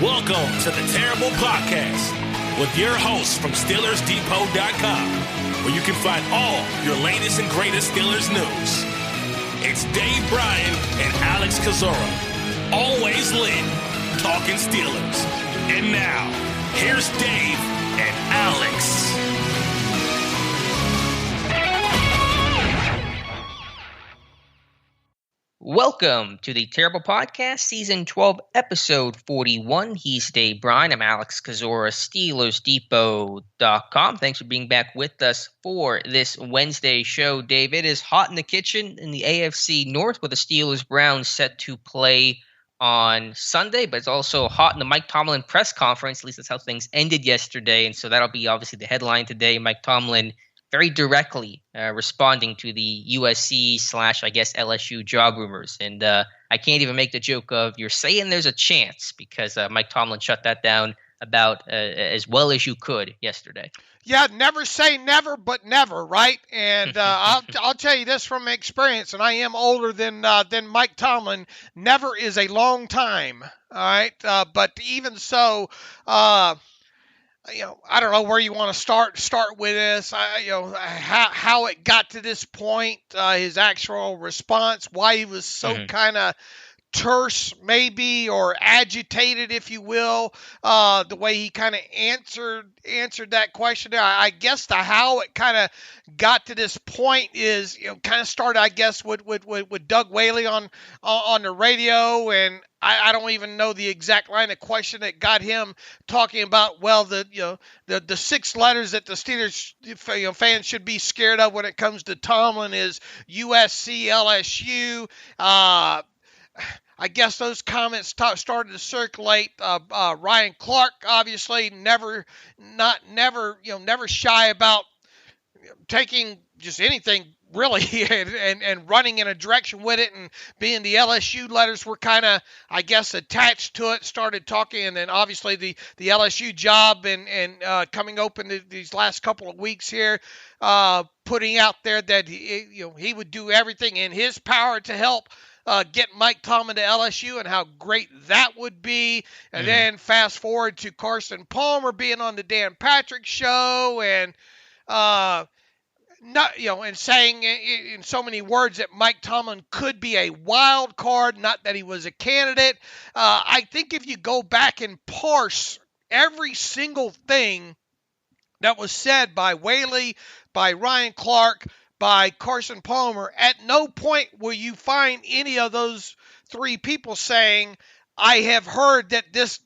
Welcome to the Terrible Podcast with your hosts from SteelersDepot.com, where you can find all your latest and greatest Steelers news. It's Dave Bryan and Alex Kozora, always lit, talking Steelers. And now, here's Dave and Alex. Welcome to the Terrible Podcast, Season 12, Episode 41. He's Dave Bryan. I'm Alex Kozora, SteelersDepot.com. Thanks for being back with us for this Wednesday show. Dave, it is hot in the kitchen in the AFC North with the Steelers-Browns set to play on Sunday, but it's also hot in the Mike Tomlin press conference. At least that's how things ended yesterday, and so that'll be obviously the headline today. Mike Tomlin very directly responding to the USC / I guess LSU job rumors. And I can't even make the joke of you're saying there's a chance because Mike Tomlin shut that down about as well as you could yesterday. Yeah, never say never, but never, right? And I'll tell you this from experience, and I am older than Mike Tomlin. Never is a long time, all right? But even so, I don't know where you want to start with this. How it got to this point, his actual response, why he was so kind of terse, maybe, or agitated, if you will. The way he kind of answered that question. I guess the how it kind of got to this point is kind of started, I guess, with Doug Wiley on the radio, and I don't even know the exact line of question that got him talking about, well, the 6 letters that the Steelers fans should be scared of when it comes to Tomlin is USC, LSU. I guess those comments started to circulate. Ryan Clark, obviously, never shy about taking just anything really and running in a direction with it, and being the LSU letters were kind of, I guess, attached to it, started talking, and then obviously the LSU job and coming open these last couple of weeks here, putting out there that he would do everything in his power to help get Mike Tomlin to LSU and how great that would be. And then fast forward to Carson Palmer being on the Dan Patrick show and and saying in so many words that Mike Tomlin could be a wild card, not that he was a candidate. I think if you go back and parse every single thing that was said by Wiley, by Ryan Clark, by Carson Palmer, at no point will you find any of those 3 people saying, I have heard that this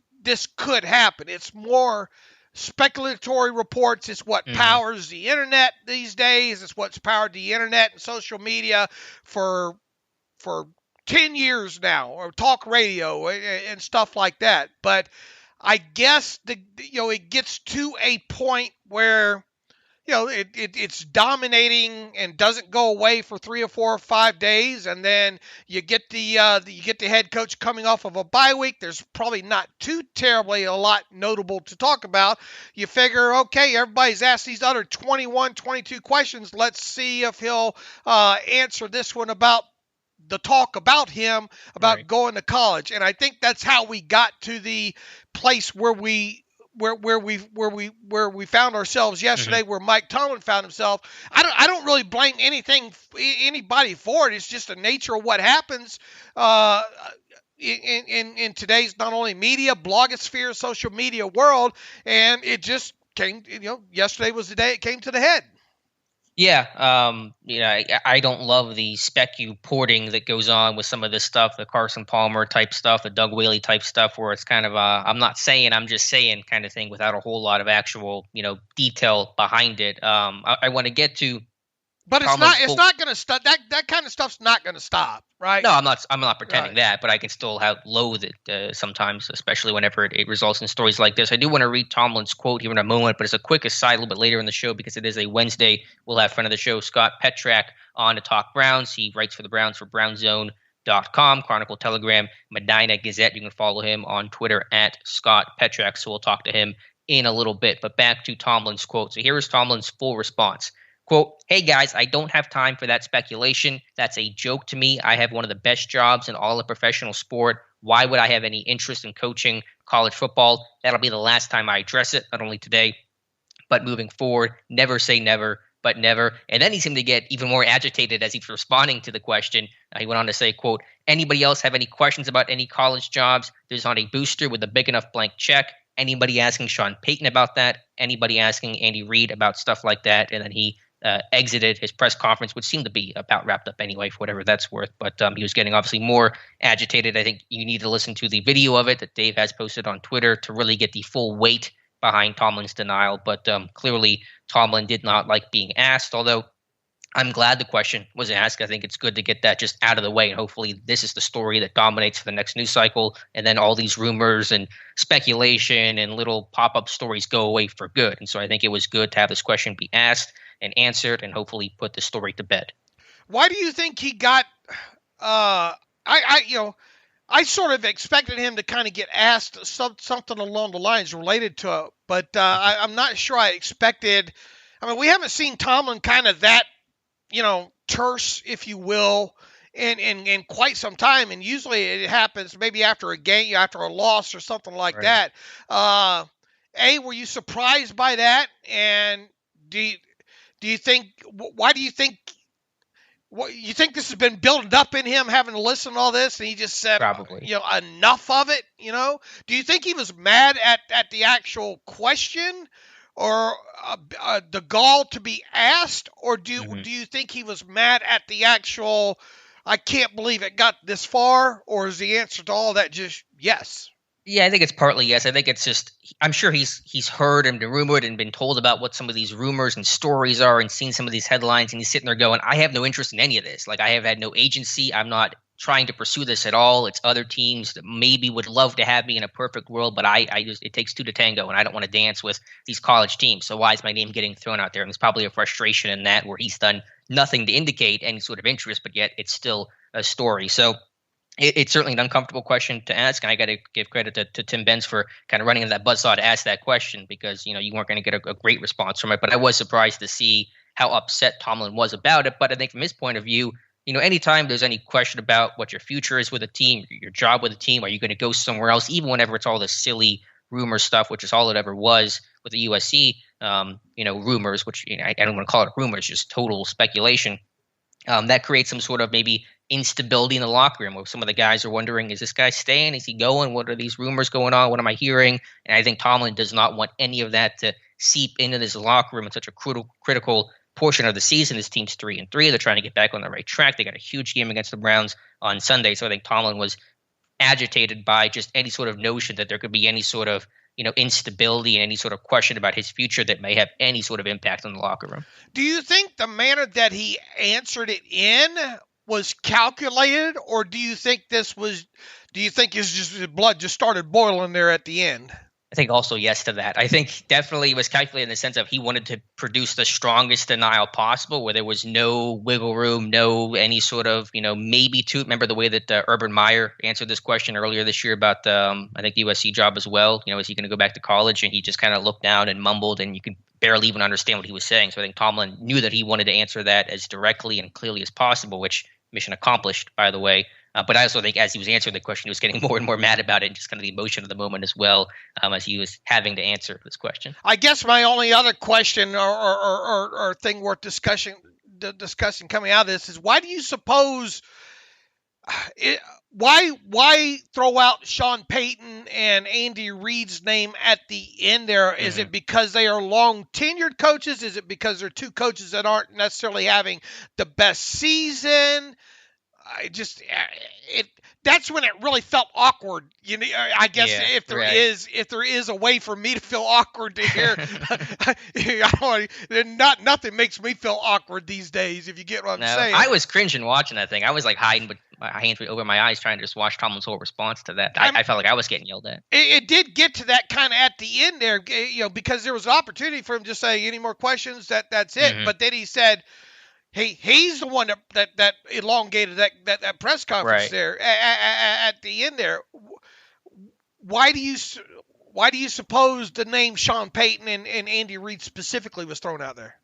could happen. It's more speculatory reports. It's what powers the internet these days. It's what's powered the internet and social media for 10 years now, or talk radio and stuff like that. But I guess it gets to a point where it's dominating and doesn't go away for 3 or 4 or 5 days, and then you get the head coach coming off of a bye week. There's probably not too terribly a lot notable to talk about. You figure, okay, everybody's asked these other 21, 22 questions. Let's see if he'll answer this one about the talk about him, about going to college. And I think that's how we got to the place where we found ourselves yesterday, where Mike Tomlin found himself. I don't really blame anybody for it. It's just the nature of what happens in today's not only media, blogosphere, social media world, and it just came. Yesterday was the day it came to the head. Yeah, I don't love the porting that goes on with some of this stuff, the Carson Palmer type stuff, the Doug Wiley type stuff, where it's kind of I'm not saying, I'm just saying kind of thing without a whole lot of actual, detail behind it. I want to get to. But it's not going to stop. That kind of stuff's not going to stop, right? No, I'm not pretending that, but I can still loathe it sometimes, especially whenever it results in stories like this. I do want to read Tomlin's quote here in a moment, but it's a quick aside a little bit later in the show because it is a Wednesday. We'll have friend of the show, Scott Petrak, on to talk Browns. He writes for the Browns for BrownZone.com, Chronicle, Telegram, Medina Gazette. You can follow him on Twitter at Scott Petrak. So we'll talk to him in a little bit. But back to Tomlin's quote. So here is Tomlin's full response. Quote, "Hey guys, I don't have time for that speculation. That's a joke to me. I have one of the best jobs in all of professional sport. why would I have any interest in coaching college football? That'll be the last time I address it, not only today, but moving forward. Never say never, but never. And then he seemed to get even more agitated as he was responding to the question. He went on to say, quote, anybody else have any questions about any college jobs? There's not a booster with a big enough blank check. Anybody asking Sean Payton about that? Anybody asking Andy Reid about stuff like that? And then he exited his press conference, which seemed to be about wrapped up anyway, for whatever that's worth. But he was getting obviously more agitated. I think you need to listen to the video of it that Dave has posted on Twitter to really get the full weight behind Tomlin's denial. But clearly Tomlin did not like being asked, although I'm glad the question was asked. I think it's good to get that just out of the way. And hopefully this is the story that dominates for the next news cycle. And then all these rumors and speculation and little pop-up stories go away for good. And so I think it was good to have this question be asked and answered and hopefully put the story to bed. Why do you think he got I sort of expected him to kind of get asked something along the lines related to it, but I'm not sure I expected. I mean, we haven't seen Tomlin kind of that, terse, if you will, in quite some time. And usually it happens maybe after a game, after a loss or something like right. that. Were you surprised by that? And do you think, why do you think, what you think this has been building up in him, having to listen to all this, and he just said, Probably. Enough of it, Do you think he was mad at the actual question, or the gall to be asked, or do you think he was mad at the actual, I can't believe it got this far, or is the answer to all that just yes? Yeah, I think it's partly yes. I think it's just, I'm sure he's heard and been rumored and been told about what some of these rumors and stories are and seen some of these headlines, and he's sitting there going, I have no interest in any of this. Like, I have had no agency. I'm not trying to pursue this at all. It's other teams that maybe would love to have me in a perfect world, but it takes two to tango, and I don't want to dance with these college teams. So why is my name getting thrown out there? And there's probably a frustration in that where he's done nothing to indicate any sort of interest, but yet it's still a story. So it's certainly an uncomfortable question to ask, and I got to give credit to Tim Benz for kind of running into that buzzsaw to ask that question, because you weren't going to get a great response from it. But I was surprised to see how upset Tomlin was about it. But I think from his point of view, anytime there's any question about what your future is with a team, your job with a team, are you going to go somewhere else, even whenever it's all this silly rumor stuff, which is all it ever was with the USC, rumors, which I don't want to call it rumors, just total speculation. That creates some sort of maybe instability in the locker room where some of the guys are wondering, is this guy staying? Is he going? What are these rumors going on? What am I hearing? And I think Tomlin does not want any of that to seep into this locker room in such a critical portion of the season. This team's 3-3. They're trying to get back on the right track. They got a huge game against the Browns on Sunday. So I think Tomlin was agitated by just any sort of notion that there could be any sort of instability and any sort of question about his future that may have any sort of impact on the locker room. Do you think the manner that he answered it in was calculated, or do you think his blood just started boiling there at the end? I think also yes to that. I think definitely it was calculated in the sense of he wanted to produce the strongest denial possible, where there was no wiggle room, no any sort of, maybe to. Remember the way that Urban Meyer answered this question earlier this year about I think the USC job as well. Is he going to go back to college? And he just kind of looked down and mumbled, and you could barely even understand what he was saying. So I think Tomlin knew that he wanted to answer that as directly and clearly as possible, which mission accomplished, by the way. But I also think as he was answering the question, he was getting more and more mad about it, and just kind of the emotion of the moment as well, as he was having to answer this question. I guess my only other question or thing worth discussing coming out of this is, why do you suppose why throw out Sean Payton and Andy Reid's name at the end there? Mm-hmm. Is it because they are long tenured coaches? Is it because they're two coaches that aren't necessarily having the best season? That's when it really felt awkward. I guess if there is a way for me to feel awkward to hear, nothing makes me feel awkward these days, if you get what I'm saying. I was cringing watching that thing. I was like hiding with my hands over my eyes trying to just watch Tomlin's whole response to that. I felt like I was getting yelled at. It did get to that kind of at the end there, because there was an opportunity for him to say, any more questions? That's it. Mm-hmm. But then he said, he's the one that elongated that press conference there at the end there. Why do you suppose the name Sean Payton and Andy Reid specifically was thrown out there?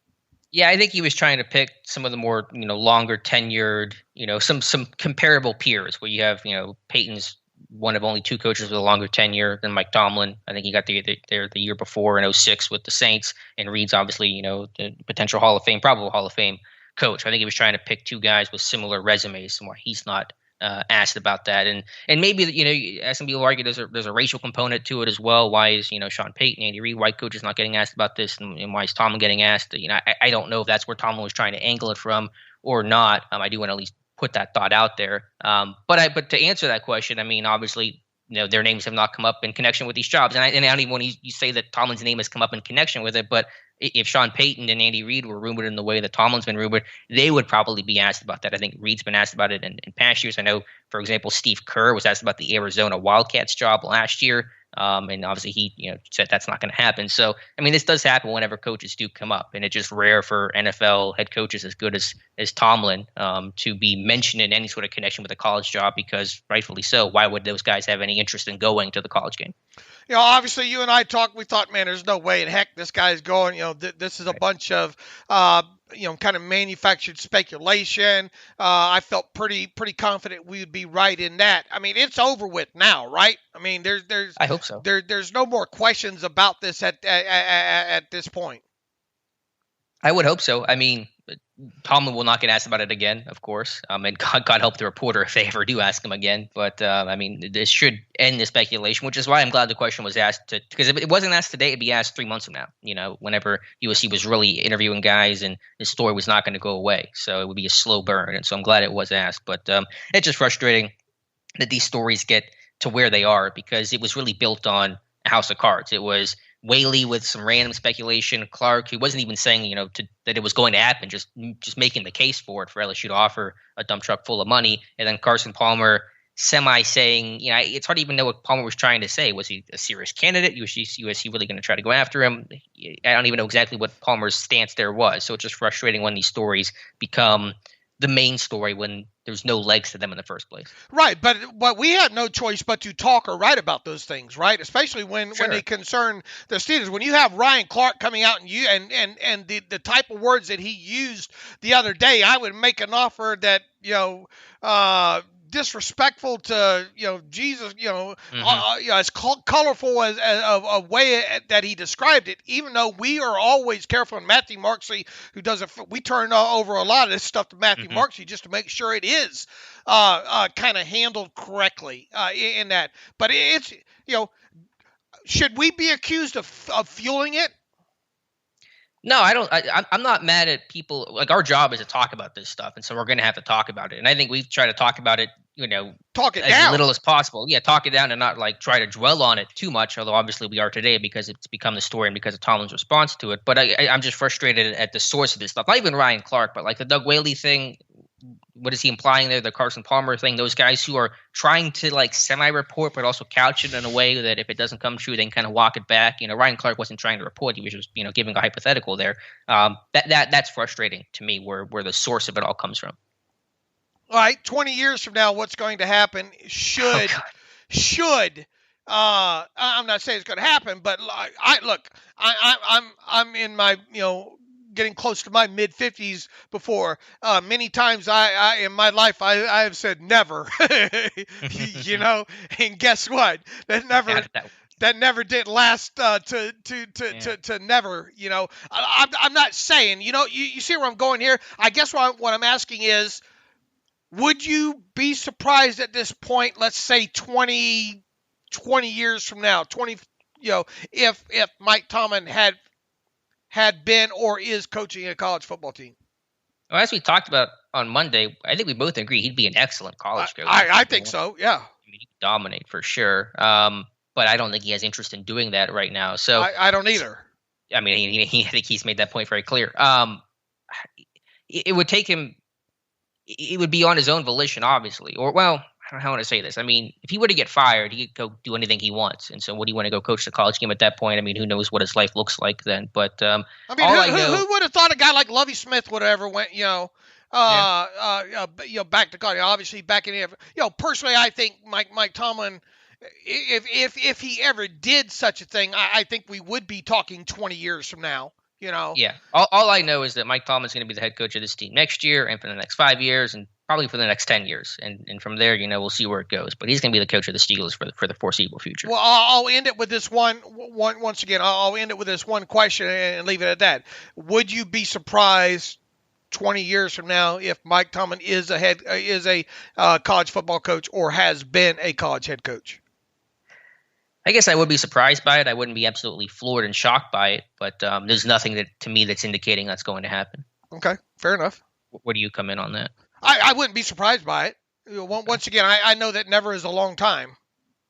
Yeah, I think he was trying to pick some of the more longer tenured, some comparable peers where you have Payton's one of only two coaches with a longer tenure than Mike Tomlin. I think he got there the year before in 06 with the Saints, and Reed's obviously, the potential Hall of Fame, probable Hall of Fame coach. I think he was trying to pick two guys with similar resumes, and why he's not asked about that. And maybe, as some people argue, there's a racial component to it as well. Why is, Sean Payton, Andy Reid, white coaches not getting asked about this, and why is Tomlin getting asked? I don't know if that's where Tomlin was trying to angle it from or not. I do want to at least put that thought out there. But to answer that question, obviously, their names have not come up in connection with these jobs. And I don't even want you say that Tomlin's name has come up in connection with it, but if Sean Payton and Andy Reid were rumored in the way that Tomlin's been rumored, they would probably be asked about that. I think Reid's been asked about it in past years. I know, for example, Steve Kerr was asked about the Arizona Wildcats job last year. And obviously he, said that's not going to happen. So, this does happen whenever coaches do come up, and it's just rare for NFL head coaches as good as Tomlin to be mentioned in any sort of connection with a college job, because rightfully so. Why would those guys have any interest in going to the college game? Obviously you and I talked, we thought, man, there's no way in heck this guy's going. This is a bunch of, kind of manufactured speculation. I felt pretty confident we would be right in that. It's over with now, right? There's I hope so. There's no more questions about this at this point. I would hope so. Tomlin will not get asked about it again, of course. And God help the reporter if they ever do ask him again. But this should end the speculation, which is why I'm glad the question was asked. Because if it wasn't asked today, it'd be asked 3 months from now. Whenever USC was really interviewing guys, and the story was not going to go away, so it would be a slow burn. And so I'm glad it was asked. But it's just frustrating that these stories get to where they are, because it was really built on a house of cards. It was Whaley with some random speculation, Clark, who wasn't even saying, that it was going to happen, just making the case for it, for LSU to offer a dump truck full of money, and then Carson Palmer saying, it's hard to even know what Palmer was trying to say. Was he a serious candidate? Was USC really going to try to go after him? I don't even know exactly what Palmer's stance there was. So it's just frustrating when these stories become the main story when there's no legs to them in the first place. Right, but we had no choice but to talk or write about those things, right? Especially when they concern the Steelers. When you have Ryan Clark coming out and the type of words that he used the other day, I would make an offer that disrespectful to Jesus, as colorful as a way that he described it. Even though we are always careful, and Matthew Marksey, who does it, we turn over a lot of this stuff to Matthew Marksey just to make sure it is kind of handled correctly in that. But it's should we be accused of fueling it? No, I don't. I'm not mad at people. Like, our job is to talk about this stuff, and so we're going to have to talk about it. And I think we've tried to talk about it, talk it as down. Little as possible. Yeah, talk it down and not try to dwell on it too much. Although obviously we are today because it's become the story and because of Tomlin's response to it. But I'm just frustrated at the source of this stuff. Not even Ryan Clark, but the Doug Whaley thing. What is he implying there? The Carson Palmer thing, those guys who are trying to semi-report, but also couch it in a way that if it doesn't come true, they can kind of walk it back. Ryan Clark wasn't trying to report. He was just, giving a hypothetical there. That's frustrating to me where the source of it all comes from. All right. 20 years from now, what's going to happen I'm not saying it's going to happen, but I'm in my, getting close to my mid 50s before. Many times I in my life I have said never, and guess what? That never did last to never. I'm not saying. You see where I'm going here. I guess what I'm asking is, would you be surprised at this point? Let's say 20 years from now, if Mike Tomlin had been or is coaching a college football team? Well, as we talked about on Monday, I think we both agree he'd be an excellent college coach. I think so, yeah. He'd dominate for sure. But I don't think he has interest in doing that right now. So I don't either. I think he's made that point very clear. It would take him. It would be on his own volition, obviously. Or, well, I don't know how I want to say this. If he were to get fired, he could go do anything he wants. And so would he want to go coach the college game at that point? Who knows what his life looks like then. But who would have thought a guy like Lovie Smith would have ever went, back to college? Obviously, back in personally, I think Mike Tomlin, if he ever did such a thing, I think we would be talking 20 years from now. Yeah. All I know is that Mike Tomlin's going to be the head coach of this team next year and for the next 5 years and probably for the next 10 years. And from there, we'll see where it goes. But he's going to be the coach of the Steelers for the foreseeable future. Well, I'll end it with this once again. I'll end it with this one question and leave it at that. Would you be surprised 20 years from now if Mike Tomlin is a college football coach or has been a college head coach? I guess I would be surprised by it. I wouldn't be absolutely floored and shocked by it, but there's nothing that's indicating that's going to happen. Okay, fair enough. Where do you come in on that? I wouldn't be surprised by it. Once again, I know that never is a long time.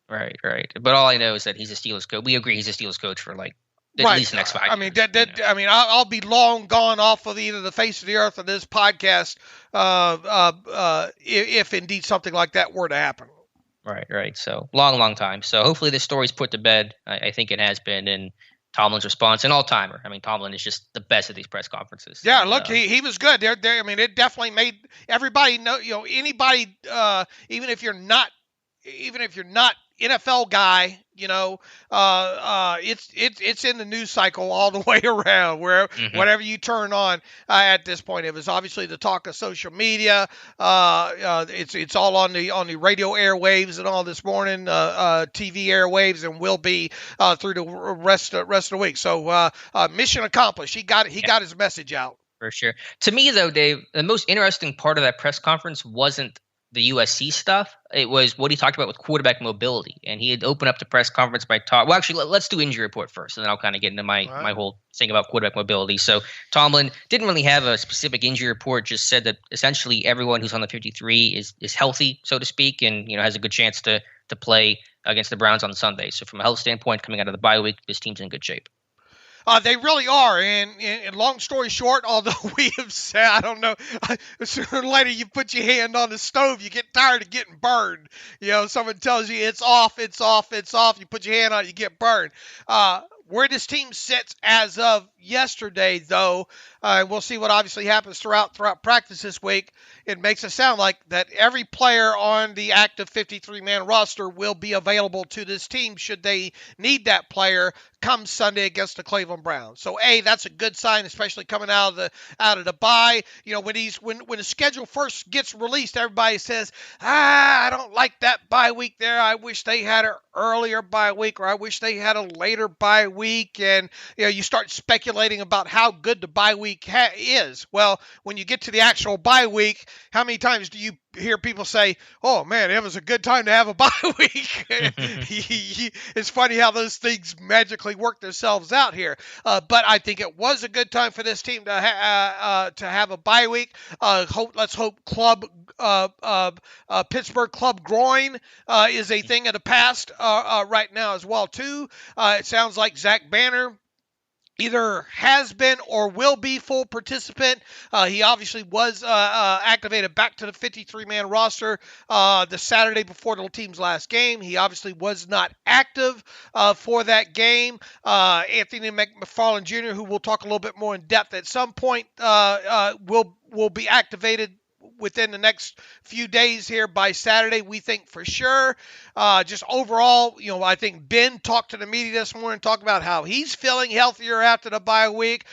Right. But all I know is that he's a Steelers coach. We agree he's a Steelers coach for at least the next 5 years. I mean, I'll be long gone off of either the face of the earth or this podcast if indeed something like that were to happen. Right. So long time. So hopefully this story's put to bed. I think it has been. And Tomlin's response, an all-timer. I mean, Tomlin is just the best at these press conferences. Yeah, look, he was good. I mean, it definitely made everybody know. Anybody, even if you're not NFL guy, it's in the news cycle all the way around. Whatever you turn on at this point, it was obviously the talk of social media. It's all on the radio airwaves and all this morning, TV airwaves, and will be through the rest of the week. So mission accomplished. He got his message out. For sure. To me, though, Dave, the most interesting part of that press conference wasn't the USC stuff. It was what he talked about with quarterback mobility. And he had opened up the press conference by well, actually, let's do injury report first, and then I'll kind of get into my whole thing about quarterback mobility. So Tomlin didn't really have a specific injury report, just said that essentially everyone who's on the 53 is healthy, so to speak, and has a good chance to play against the Browns on Sunday. So from a health standpoint, coming out of the bye week, this team's in good shape. They really are, and long story short, although we have said, I don't know, sooner or later you put your hand on the stove, you get tired of getting burned. Someone tells you it's off, you put your hand on it, you get burned. Where this team sits as of yesterday, though, we'll see what obviously happens throughout practice this week. It makes it sound like that every player on the active 53-man roster will be available to this team should they need that player come Sunday against the Cleveland Browns. So, that's a good sign, especially coming out of the bye. When the schedule first gets released, everybody says, I don't like that bye week there. I wish they had an earlier bye week, or I wish they had a later bye week. And you start speculating about how good the bye week is. Well, when you get to the actual bye week, how many times do you hear people say, oh man, it was a good time to have a bye week? It's funny how those things magically work themselves out here. But I think it was a good time for this team to have a bye week. Let's hope Pittsburgh club groin is a thing of the past right now as well too. It sounds like Zach Banner either has been or will be full participant. He obviously was activated back to the 53-man roster the Saturday before the team's last game. He obviously was not active for that game. Anthony McFarland Jr., who we'll talk a little bit more in depth at some point, will be activated within the next few days here by Saturday, we think for sure. Just overall, I think Ben talked to the media this morning, talked about how he's feeling healthier after the bye week.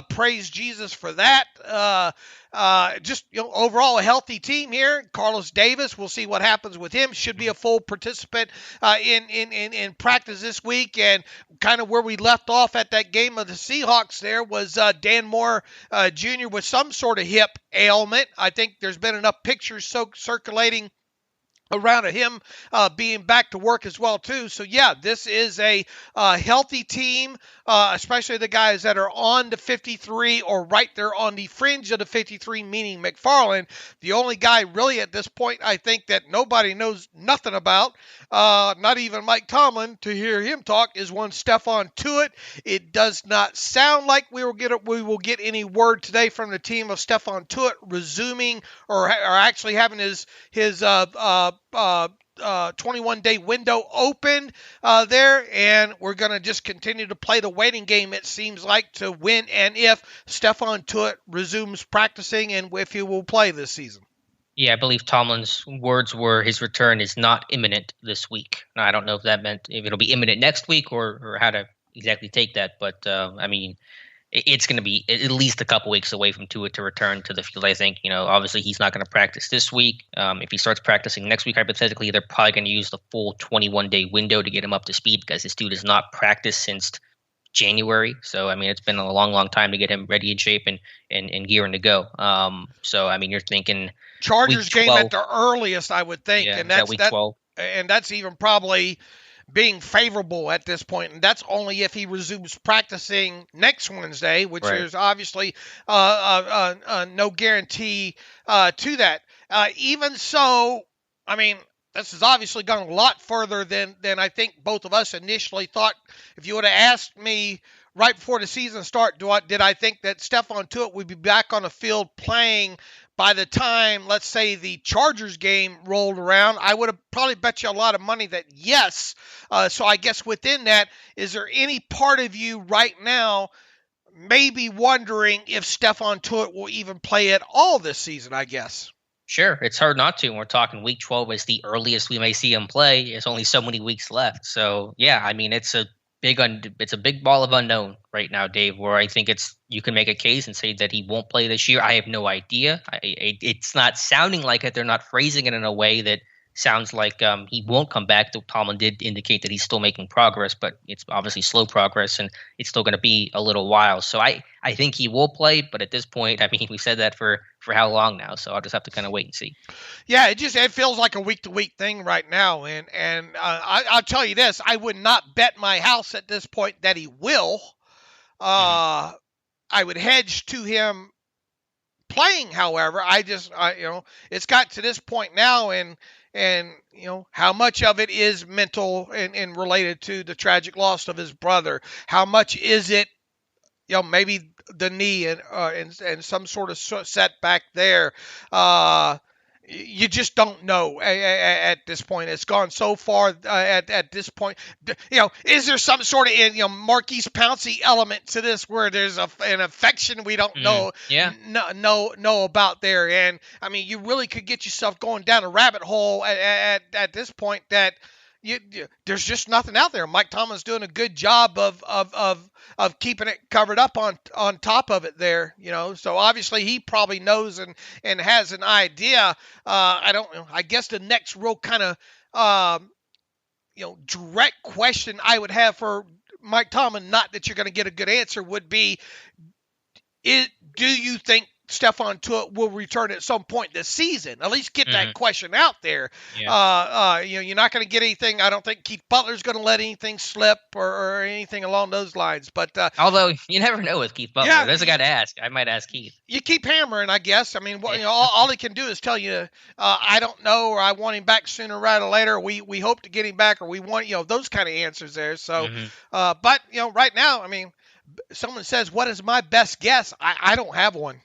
Praise Jesus for that. Overall a healthy team here. Carlos Davis, we'll see what happens with him. Should be a full participant in practice this week. And kind of where we left off at that game of the Seahawks there was Dan Moore Jr. with some sort of hip ailment. I think there's been enough pictures circulating around him being back to work as well too. So yeah, this is a healthy team, especially the guys that are on the 53 or right there on the fringe of the 53, meaning McFarland. The only guy really at this point I think that nobody knows nothing about, not even Mike Tomlin, to hear him talk, is one Stephon Tuitt. It does not sound like we will get any word today from the team of Stephon Tuitt resuming or actually having his 21-day window open there, and we're going to just continue to play the waiting game, it seems like, to when and if Stephon Tuitt resumes practicing and if he will play this season. Yeah, I believe Tomlin's words were his return is not imminent this week. Now, I don't know if that meant if it'll be imminent next week or how to exactly take that, but I mean, it's going to be at least a couple weeks away from Tua to return to the field. I think, obviously he's not going to practice this week. If he starts practicing next week, hypothetically, they're probably going to use the full 21-day window to get him up to speed because this dude has not practiced since January. So, I mean, it's been a long, long time to get him ready in shape and gearing to go. So, I mean, you're thinking Chargers game at the earliest, I would think. Yeah, and that's week 12. And that's even probably being favorable at this point, and that's only if he resumes practicing next Wednesday, which is obviously no guarantee to that. Even so, I mean, this has obviously gone a lot further than I think both of us initially thought. If you would have asked me right before the season start, did I think that Stephon Tuitt would be back on the field playing by the time, let's say, the Chargers game rolled around, I would have probably bet you a lot of money that yes. So I guess within that, is there any part of you right now maybe wondering if Stephon Tuitt will even play at all this season, I guess? Sure, it's hard not to. We're talking week 12 is the earliest we may see him play. There's only so many weeks left. So, yeah, I mean, it's a big ball of unknown right now, Dave, where I think you can make a case and say that he won't play this year. I have no idea. It's not sounding like it. They're not phrasing it in a way that sounds like he won't come back. Tomlin did indicate that he's still making progress, but it's obviously slow progress, and it's still going to be a little while. So I think he will play, but at this point, I mean, we've said that for how long now, so I'll just have to kind of wait and see. Yeah, it feels like a week-to-week thing right now, and I'll tell you this, I would not bet my house at this point that he will. I would hedge to him playing, however. It's got to this point now, and how much of it is mental and related to the tragic loss of his brother? How much is it, maybe the knee and some sort of setback there? You just don't know at this point. It's gone so far at this point. Is there some sort of Marquise Pouncey element to this where there's an affection we don't know about there? And I mean, you really could get yourself going down a rabbit hole at this point that there's just nothing out there. Mike Tomlin's doing a good job of keeping it covered up on top of it there, So obviously he probably knows and has an idea. I don't know. I guess the next real kind of direct question I would have for Mike Tomlin, not that you're going to get a good answer, would be: do you think Stephon Tuitt will return at some point this season? At least get that question out there. Yeah. You're not going to get anything. I don't think Keith Butler's going to let anything slip or anything along those lines. But although you never know with Keith Butler, there's a guy to ask. I might ask Keith. You keep hammering, I guess. I mean, all he can do is tell you, I don't know, or I want him back sooner rather than later. We hope to get him back, or we want those kind of answers there. So, but right now, I mean, someone says, "What is my best guess?" I don't have one.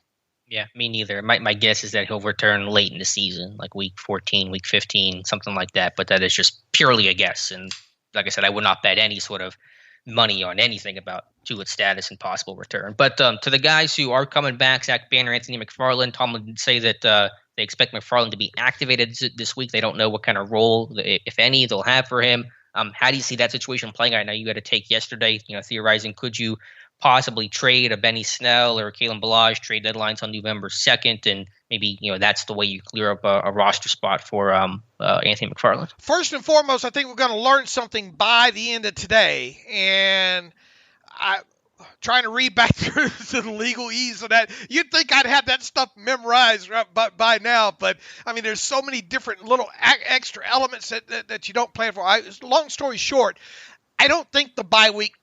Yeah, me neither. My guess is that he'll return late in the season, like week 14, week 15, something like that. But that is just purely a guess. And like I said, I would not bet any sort of money on anything about Tuitt's status and possible return. But to the guys who are coming back, Zach Banner, Anthony McFarland, Tomlin did say that they expect McFarland to be activated this week. They don't know what kind of role, if any, they'll have for him. How do you see that situation playing? I know you had a take yesterday, theorizing, could you possibly trade a Benny Snell or Kalen Ballage, trade deadlines on November 2nd, and maybe that's the way you clear up a roster spot for Anthony McFarland. First and foremost, I think we're going to learn something by the end of today, and I'm trying to read back through the legalese of that. You'd think I'd have that stuff memorized by now, but I mean, there's so many different little extra elements that you don't plan for. Long story short, I don't think the bye week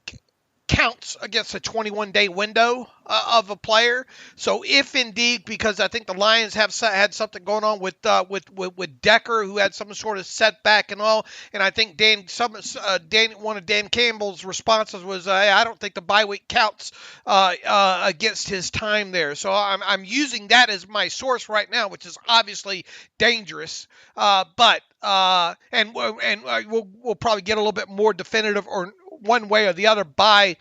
counts against a 21-day window of a player. So if indeed, because I think the Lions have had something going on with Decker, who had some sort of setback and all, and I think one of Dan Campbell's responses was, I don't think the bye week counts against his time there. So I'm using that as my source right now, which is obviously dangerous. But we'll probably get a little bit more definitive or one way or the other by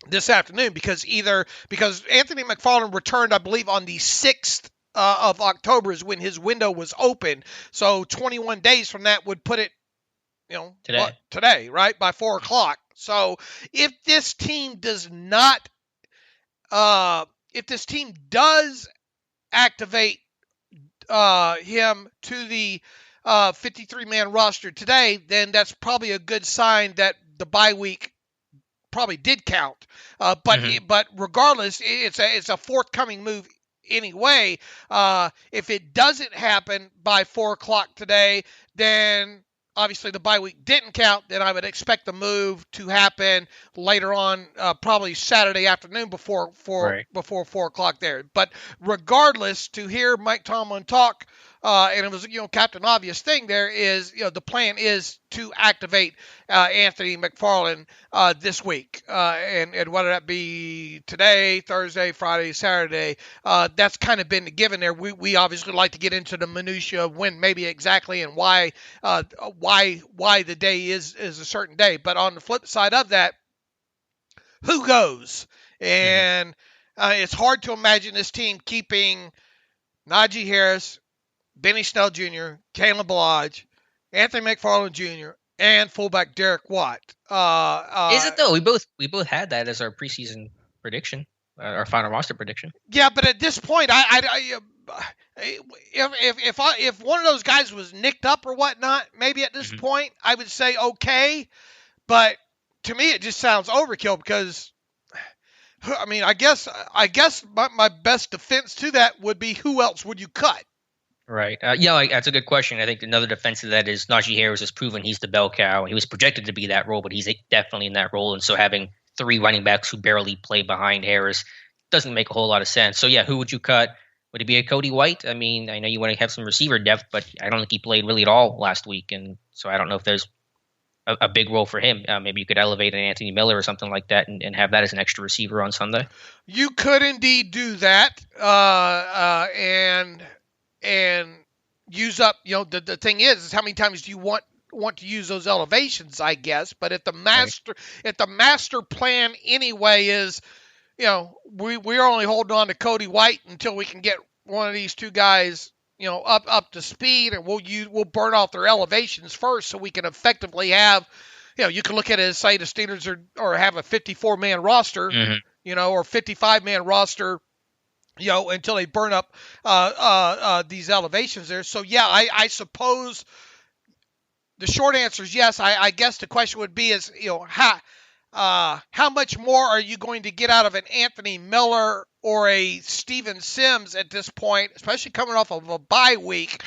this afternoon, because Anthony McFarland returned, I believe, on the 6th of October is when his window was open. So 21 days from that would put it, today, right, by 4 o'clock. So if this team does not if this team does activate him to the 53-man roster today, then that's probably a good sign that the bye week probably did count. But regardless, it's a forthcoming move anyway. If it doesn't happen by 4:00 today, then obviously the bye week didn't count. Then I would expect the move to happen later on, probably Saturday afternoon before 4:00 there. But regardless, to hear Mike Tomlin talk, and it was, Captain Obvious thing there is, the plan is to activate Anthony McFarland this week. And whether that be today, Thursday, Friday, Saturday, that's kind of been the given there. We obviously like to get into the minutia of when maybe exactly and why the day is a certain day. But on the flip side of that, who goes? And it's hard to imagine this team keeping Najee Harris, Benny Snell Jr., Kalen Ballage, Anthony McFarland Jr., and fullback Derek Watt. Is it though? We both had that as our preseason prediction, our final roster prediction. Yeah, but at this point, if one of those guys was nicked up or whatnot, maybe at this point I would say okay. But to me, it just sounds overkill because, I mean, I guess my best defense to that would be, who else would you cut? Right. That's a good question. I think another defense of that is Najee Harris has proven he's the bell cow. He was projected to be that role, but he's definitely in that role. And so having three running backs who barely play behind Harris doesn't make a whole lot of sense. So, yeah, who would you cut? Would it be a Cody White? I mean, I know you want to have some receiver depth, but I don't think he played really at all last week. And so I don't know if there's a big role for him. Maybe you could elevate an Anthony Miller or something like that and have that as an extra receiver on Sunday. You could indeed do that. And use up, the thing is how many times do you want to use those elevations, I guess. But if the master plan anyway is, we're only holding on to Cody White until we can get one of these two guys, up to speed, and we'll burn off their elevations first so we can effectively have, you can look at it as, say, the Steelers or have a 54-man roster, or 55-man roster, until they burn up these elevations there. So, yeah, I suppose the short answer is yes. I guess the question would be is, how much more are you going to get out of an Anthony Miller or a Steven Sims at this point, especially coming off of a bye week?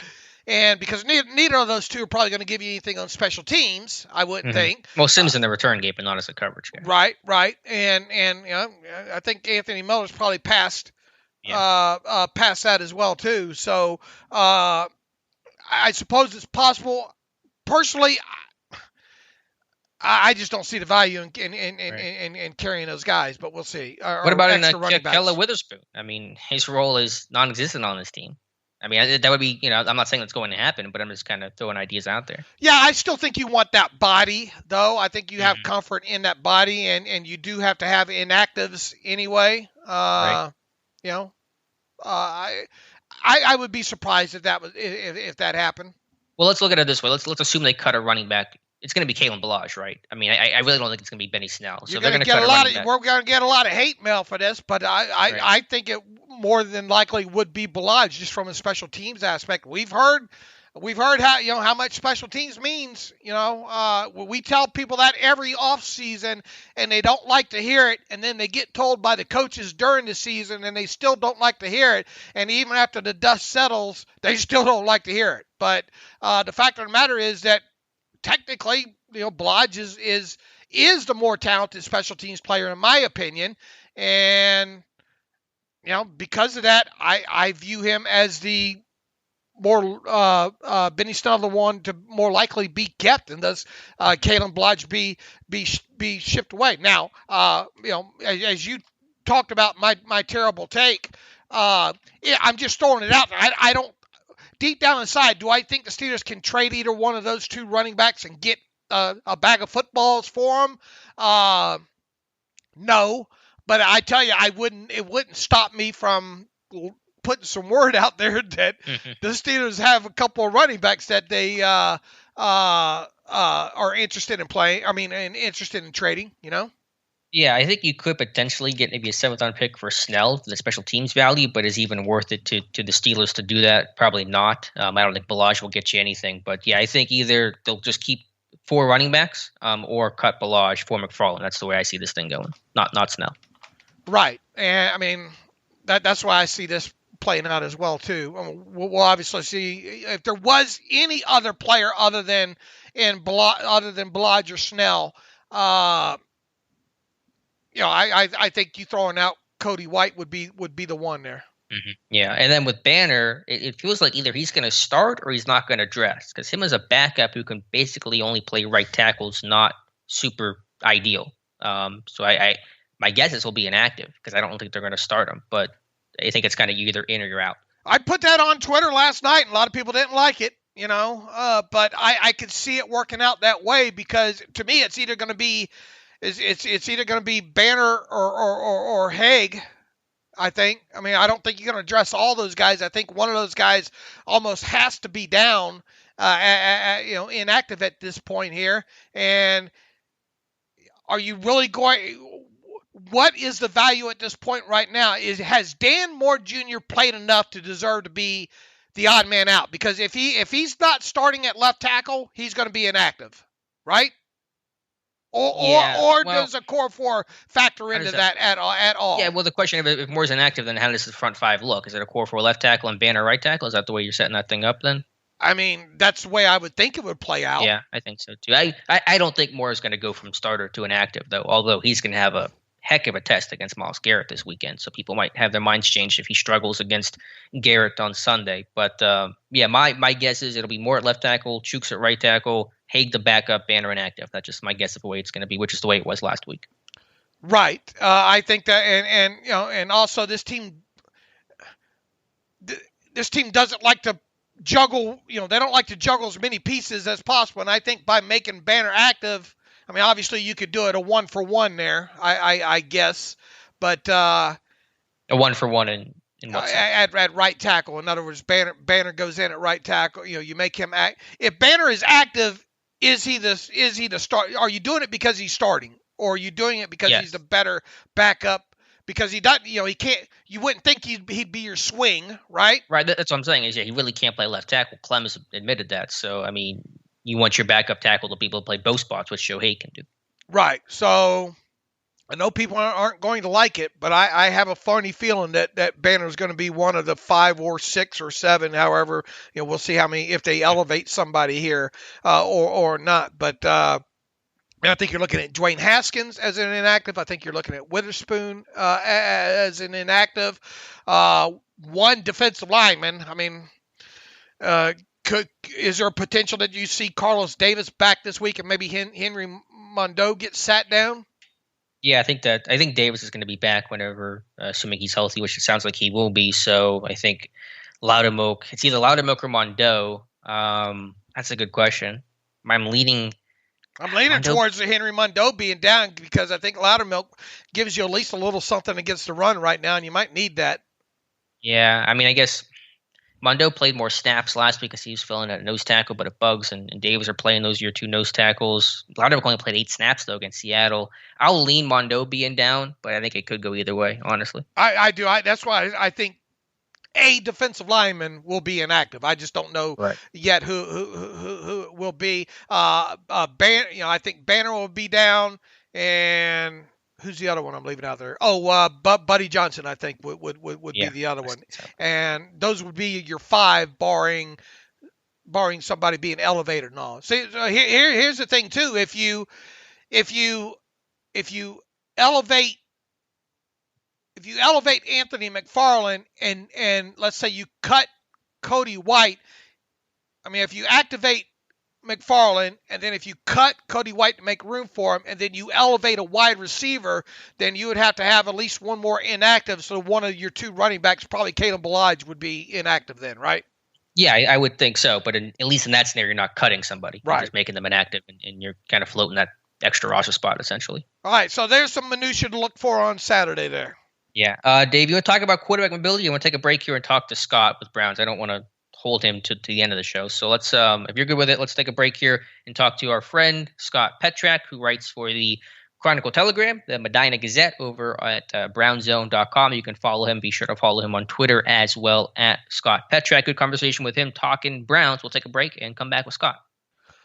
And because neither of those two are probably going to give you anything on special teams, I wouldn't think. Well, Sims in the return game, but not as a coverage guy. Right. And I think Anthony Miller's probably past that as well too. So I suppose it's possible. Personally, I just don't see the value in carrying those guys, but we'll see. What about Kella Witherspoon? I mean, his role is non-existent on this team. I mean, that would be, I'm not saying that's going to happen, but I'm just kind of throwing ideas out there. Yeah, I still think you want that body, though. I think you have comfort in that body, and you do have to have inactives anyway. Right. I would be surprised if that happened. Well, let's look at it this way. Let's assume they cut a running back. It's going to be Kalen Ballage, right? I mean, I really don't think it's going to be Benny Snell. So they're going to cut a running back. We're going to get a lot of hate mail for this, but I think it more than likely would be Ballage just from a special teams aspect. We've heard how much special teams means. We tell people that every offseason, and they don't like to hear it, and then they get told by the coaches during the season, and they still don't like to hear it. And even after the dust settles, they still don't like to hear it. But the fact of the matter is that technically, Ballage is the more talented special teams player in my opinion, and because of that, I view him as the more Benny Snell, the one to more likely be kept, and thus Kalen Ballage be shipped away. Now, as you talked about my terrible take, I'm just throwing it out there. I don't. Deep down inside, do I think the Steelers can trade either one of those two running backs and get a bag of footballs for them? No, but I tell you, it wouldn't stop me from putting some word out there that the Steelers have a couple of running backs that they are interested in playing. I mean, and interested in trading. Yeah, I think you could potentially get maybe a 7th-round pick for Snell for the special teams value, but is even worth it to the Steelers to do that? Probably not. I don't think Balaj will get you anything. But yeah, I think either they'll just keep 4 running backs or cut Balaj for McFarland. That's the way I see this thing going, not Snell. Right. And I mean, that's why I see this playing out as well, too. We'll obviously see if there was any other player other than Balaj or Snell. I think you throwing out Cody White would be the one there. Mm-hmm. Yeah, and then with Banner, it feels like either he's going to start or he's not going to dress, because him as a backup who can basically only play right tackle is not super ideal. So my guess is he'll be inactive because I don't think they're going to start him, but I think it's kind of you either in or you're out. I put that on Twitter last night, and a lot of people didn't like it, but I could see it working out that way because to me it's either going to be Banner or Haig. I think. I mean, I don't think you're going to address all those guys. I think one of those guys almost has to be down, inactive at this point here. And are you really going? What is the value at this point right now? Has Dan Moore Jr. played enough to deserve to be the odd man out? Because if he's not starting at left tackle, he's going to be inactive, right? Or does a core 4 factor into that at all? Yeah, well, the question if Moore's inactive, then how does the front 5 look? Is it a core 4 left tackle and Banner right tackle? Is that the way you're setting that thing up then? I mean, that's the way I would think it would play out. Yeah, I think so too. I don't think Moore is going to go from starter to inactive, though, although he's going to have a heck of a test against Myles Garrett this weekend. So people might have their minds changed if he struggles against Garrett on Sunday. But my guess is it'll be Moore at left tackle, Chooks at right tackle, Haig the backup, Banner inactive. That's just my guess of the way it's going to be, which is the way it was last week. Right. I think that, and also this team doesn't like to juggle. They don't like to juggle as many pieces as possible. And I think by making Banner active, I mean, obviously you could do it a 1-for-1 there, I guess, but a 1-for-1 in what sense? At right tackle. In other words, Banner goes in at right tackle. You make him act. If Banner is active, is he the start? Are you doing it because he's starting, or are you doing it because he's the better backup? Because he doesn't, he can't. You wouldn't think he'd be your swing, right? Right. That's what I'm saying. Is he really can't play left tackle. Clem has admitted that. So I mean, you want your backup tackle to be able to play both spots, which Shohei can do. Right. So I know people aren't going to like it, but I have a funny feeling that Banner is going to be one of the 5 or 6 or 7, however, we'll see how many, if they elevate somebody here or not. But I think you're looking at Dwayne Haskins as an inactive. I think you're looking at Witherspoon as an inactive. One defensive lineman. I mean, is there a potential that you see Carlos Davis back this week and maybe Henry Mondeau gets sat down? Yeah, I think Davis is going to be back whenever, assuming he's healthy, which it sounds like he will be. So I think Loudermilk. It's either Loudermilk or Mondeau. That's a good question. I'm leaning towards the Henry Mondeau being down because I think Loudermilk gives you at least a little something against the run right now, and you might need that. Yeah, I mean, I guess Mondeau played more snaps last week because he was filling at nose tackle, but Bugs and Davis are playing those year 2 nose tackles. Loudermilk only played 8 snaps, though, against Seattle. I'll lean Mondeau being down, but I think it could go either way, honestly. I do. That's why I think a defensive lineman will be inactive. I just don't know yet who it will be. I think Banner will be down, and who's the other one I'm leaving out there? Oh, Buddy Johnson, I think, would be the other one. So. And those would be your 5, barring somebody being elevated and all. See, here's the thing too. If you elevate Anthony McFarland and let's say you cut Cody White, I mean, if you activate McFarland, and then if you cut Cody White to make room for him, and then you elevate a wide receiver, then you would have to have at least one more inactive. So one of your 2 running backs, probably Caleb Balaj, would be inactive then, right? Yeah, I would think so. But at least in that scenario, you're not cutting somebody. Right. You're just making them inactive, and you're kind of floating that extra roster spot, essentially. All right, so there's some minutia to look for on Saturday there. Yeah. Dave, you want to talk about quarterback mobility? You want to take a break here and talk to Scott with Browns? I don't want to hold him to the end of the show. So let's, if you're good with it, let's take a break here and talk to our friend Scott Petrak, who writes for the Chronicle Telegram, the Medina Gazette over at brownzone.com. You can follow him. Be sure to follow him on Twitter as well at Scott Petrak. Good conversation with him talking Browns. We'll take a break and come back with Scott.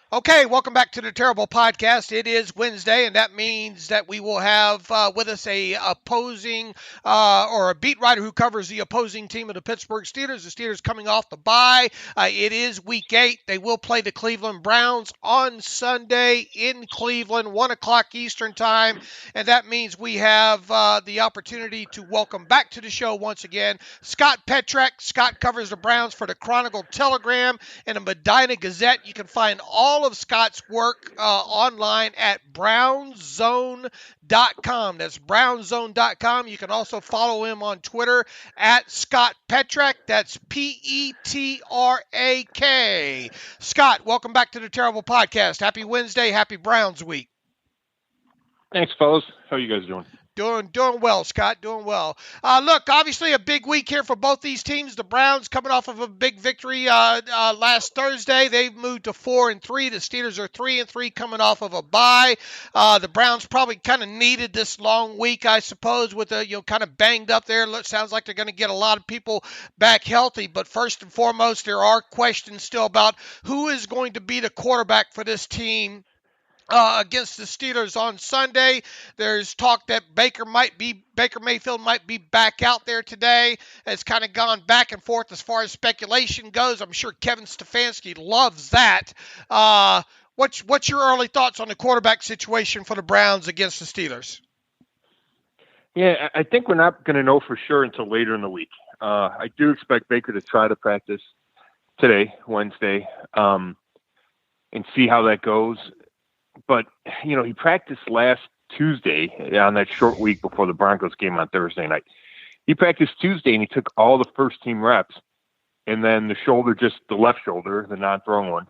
Okay, welcome back to the Terrible Podcast. It is Wednesday, and that means that we will have with us a opposing or a beat writer who covers the opposing team of the Pittsburgh Steelers. The Steelers coming off the bye. It is Week 8. They will play the Cleveland Browns on Sunday in Cleveland, 1 o'clock Eastern Time, and that means we have the opportunity to welcome back to the show once again Scott Petrak. Scott covers the Browns for the Chronicle Telegram and the Medina Gazette. You can find all of Scott's work online at brownzone.com. That's brownzone.com. You can also follow him on Twitter at Scott Petrak. That's Petrak. Scott, welcome back to the Terrible Podcast. Happy Wednesday. Happy Browns Week. Thanks, fellas. How are you guys doing? Doing well, Scott. Doing well. Look, obviously a big week here for both these teams. The Browns coming off of a big victory last Thursday. They've moved to 4-3. The Steelers are 3-3 coming off of a bye. The Browns probably kind of needed this long week, I suppose, with kind of banged up there. Sounds like they're going to get a lot of people back healthy. But first and foremost, there are questions still about who is going to be the quarterback for this team against the Steelers on Sunday. There's talk that Baker Mayfield might be back out there today. It's kind of gone back and forth as far as speculation goes. I'm sure Kevin Stefanski loves that. What's your early thoughts on the quarterback situation for the Browns against the Steelers? Yeah, I think we're not going to know for sure until later in the week. I do expect Baker to try to practice today, Wednesday, and see how that goes. But, he practiced last Tuesday on that short week before the Broncos game on Thursday night. He practiced Tuesday, and he took all the first-team reps. And then the left shoulder, the non-throwing one,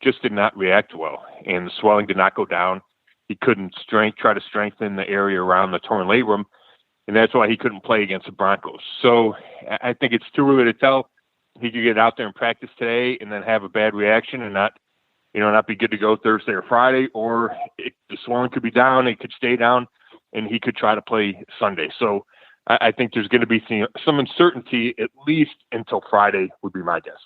just did not react well. And the swelling did not go down. He couldn't try to strengthen the area around the torn labrum, and that's why he couldn't play against the Broncos. So I think it's too early to tell. He could get out there and practice today and then have a bad reaction and not be good to go Thursday or Friday, or the swelling could be down, it could stay down, and he could try to play Sunday. So I think there's going to be some uncertainty, at least until Friday would be my guess.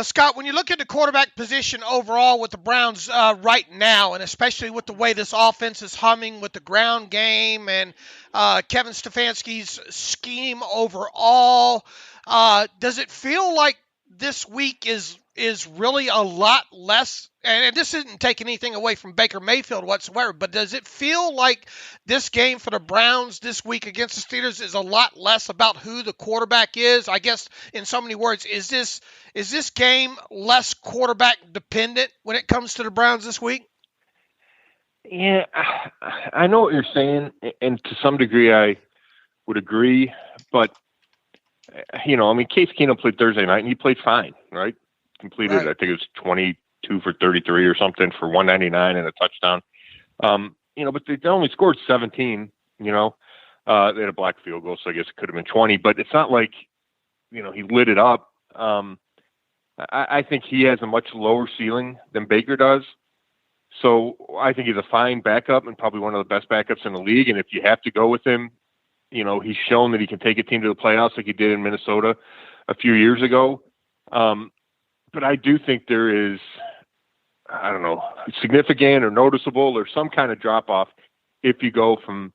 Scott, when you look at the quarterback position overall with the Browns right now, and especially with the way this offense is humming with the ground game and Kevin Stefanski's scheme overall, does it feel like this week is really a lot less, and this isn't taking anything away from Baker Mayfield whatsoever, but does it feel like this game for the Browns this week against the Steelers is a lot less about who the quarterback is? I guess in so many words, is this game less quarterback dependent when it comes to the Browns this week? Yeah, I know what you're saying, and to some degree I would agree, but Case Keenum played Thursday night and he played fine, right? Completed, right. I think it was 22 for 33 or something for 199 and a touchdown. But they only scored 17, they had a black field goal, so I guess it could have been 20, but it's not like, he lit it up. I think he has a much lower ceiling than Baker does. So I think he's a fine backup and probably one of the best backups in the league. And if you have to go with him, he's shown that he can take a team to the playoffs like he did in Minnesota a few years ago. But I do think there is, significant or noticeable or some kind of drop-off if you go from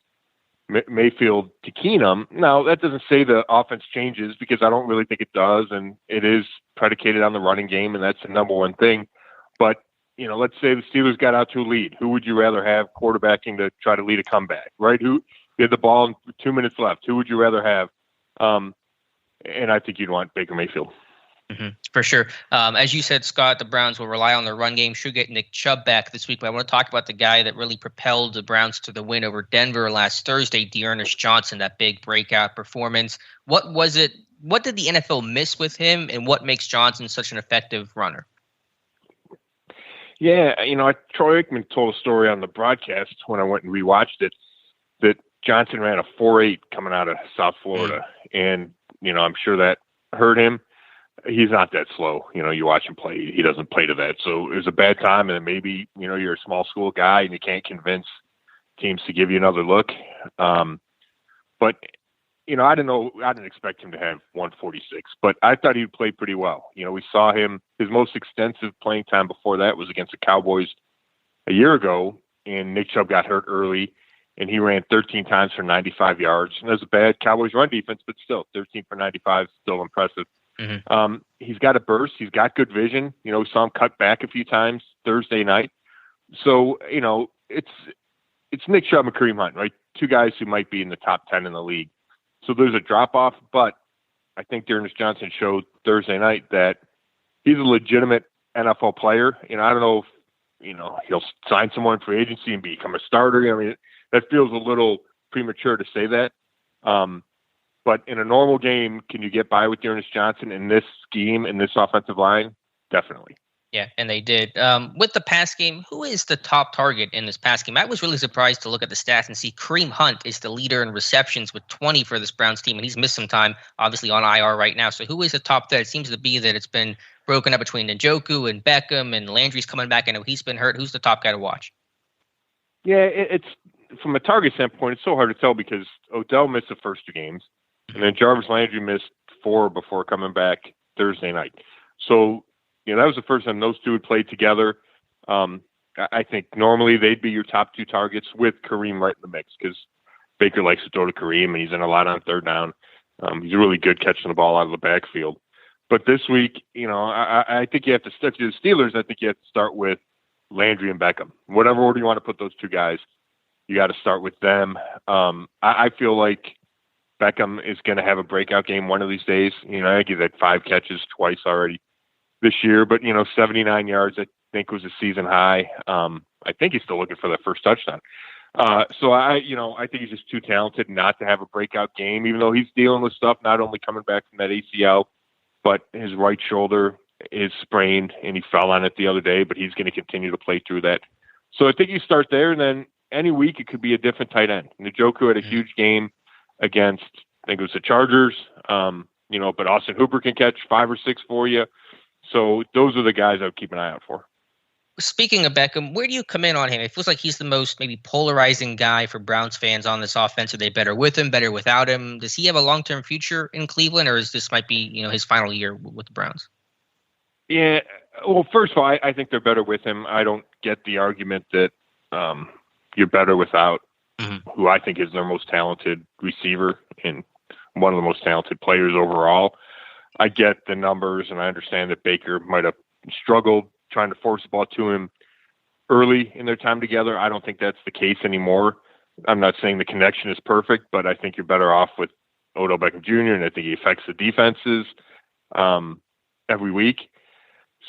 Mayfield to Keenum. Now, that doesn't say the offense changes, because I don't really think it does, and it is predicated on the running game, and that's the number one thing. But, let's say the Steelers got out to a lead. Who would you rather have quarterbacking to try to lead a comeback, right? Who had the ball in 2 minutes left? Who would you rather have? And I think you'd want Baker Mayfield. Mm-hmm, for sure. As you said, Scott, the Browns will rely on their run game. Should get Nick Chubb back this week, but I want to talk about the guy that really propelled the Browns to the win over Denver last Thursday, Ernest Johnson, that big breakout performance. What was it? What did the NFL miss with him, and what makes Johnson such an effective runner? Yeah, Troy Aikman told a story on the broadcast when I went and rewatched it that Johnson ran a 4.8 coming out of South Florida, and I'm sure that hurt him. He's not that slow. You watch him play, he doesn't play to that. So it was a bad time. And then maybe, you're a small school guy and you can't convince teams to give you another look. But, I didn't expect him to have 146, but I thought he'd play pretty well. We saw him, his most extensive playing time before that was against the Cowboys a year ago, and Nick Chubb got hurt early, and he ran 13 times for 95 yards. And that's a bad Cowboys run defense, but still, 13 for 95 is still impressive. Mm-hmm. He's got a burst. He's got good vision. We saw him cut back a few times Thursday night. So, it's Nick Chubb and Kareem Hunt, right? Two guys who might be in the top 10 in the league. So there's a drop-off, but I think Ernest Johnson showed Thursday night that he's a legitimate NFL player. I don't know if, he'll sign someone for agency and become a starter. I mean, that feels a little premature to say that. But in a normal game, can you get by with Ernest Johnson in this scheme, in this offensive line? Definitely. Yeah, and they did. With the pass game, who is the top target in this pass game? I was really surprised to look at the stats and see Kareem Hunt is the leader in receptions with 20 for this Browns team, and he's missed some time, obviously, on IR right now. So who is the top there? It seems to be that it's been broken up between Njoku and Beckham, and Landry's coming back. I know he's been hurt. Who's the top guy to watch? Yeah, it's from a target standpoint, it's so hard to tell because Odell missed the first two games, and then Jarvis Landry missed 4 before coming back Thursday night. So, that was the first time those two had played together. I think normally they'd be your top 2 targets with Kareem right in the mix because Baker likes to throw to Kareem, and he's in a lot on third down. He's really good catching the ball out of the backfield. But this week, I think you have to stick to the Steelers. I think you have to start with Landry and Beckham. Whatever order you want to put those two guys, you got to start with them. I feel like Beckham is going to have a breakout game one of these days. I think he's had 5 catches twice already this year, but 79 yards I think was a season high. I think he's still looking for that first touchdown. So I think he's just too talented not to have a breakout game, even though he's dealing with stuff, not only coming back from that ACL, but his right shoulder is sprained and he fell on it the other day, but he's going to continue to play through that. So I think you start there, and then any week it could be a different tight end. Njoku had a huge game against, I think it was the Chargers, but Austin Hooper can catch 5 or 6 for you. So those are the guys I would keep an eye out for. Speaking of Beckham, where do you come in on him? It feels like he's the most maybe polarizing guy for Browns fans on this offense. Are they better with him, better without him? Does he have a long-term future in Cleveland, or is this might be his final year with the Browns? Yeah, well, first of all, I think they're better with him. I don't get the argument that you're better without who I think is their most talented receiver and one of the most talented players overall. I get the numbers, and I understand that Baker might have struggled trying to force the ball to him early in their time together. I don't think that's the case anymore. I'm not saying the connection is perfect, but I think you're better off with Odell Beckham Jr., and I think he affects the defenses every week.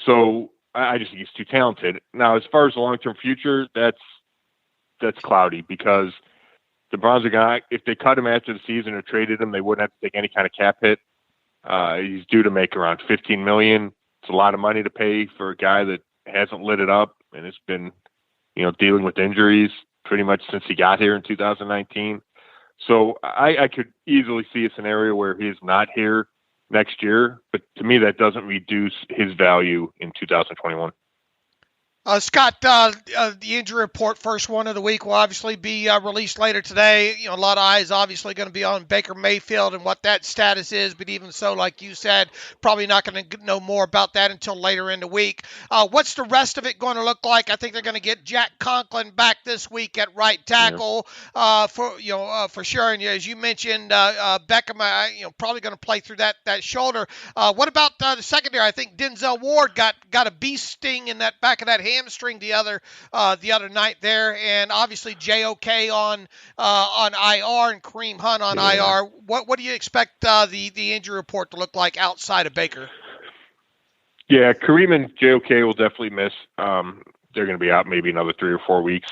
So I just think he's too talented. Now, as far as the long-term future, that's cloudy because the Browns are going to, if they cut him after the season or traded him, they wouldn't have to take any kind of cap hit. He's due to make around $15 million. It's a lot of money to pay for a guy that hasn't lit it up and has been, dealing with injuries pretty much since he got here in 2019. So I could easily see a scenario where he's not here next year, but to me, that doesn't reduce his value in 2021. Scott, the injury report, first one of the week, will obviously be released later today. A lot of eyes obviously going to be on Baker Mayfield and what that status is, but even so, like you said, probably not going to know more about that until later in the week. What's the rest of it going to look like? I think they're going to get Jack Conklin back this week at right tackle for sure. And as you mentioned, Beckham, probably going to play through that shoulder. What about the secondary? I think Denzel Ward got a bee sting in that back of that hamstring the other night there, and obviously JOK on IR and Kareem Hunt on IR. What do you expect the injury report to look like outside of Baker? Yeah, Kareem and JOK will definitely miss. They're going to be out maybe another 3 or 4 weeks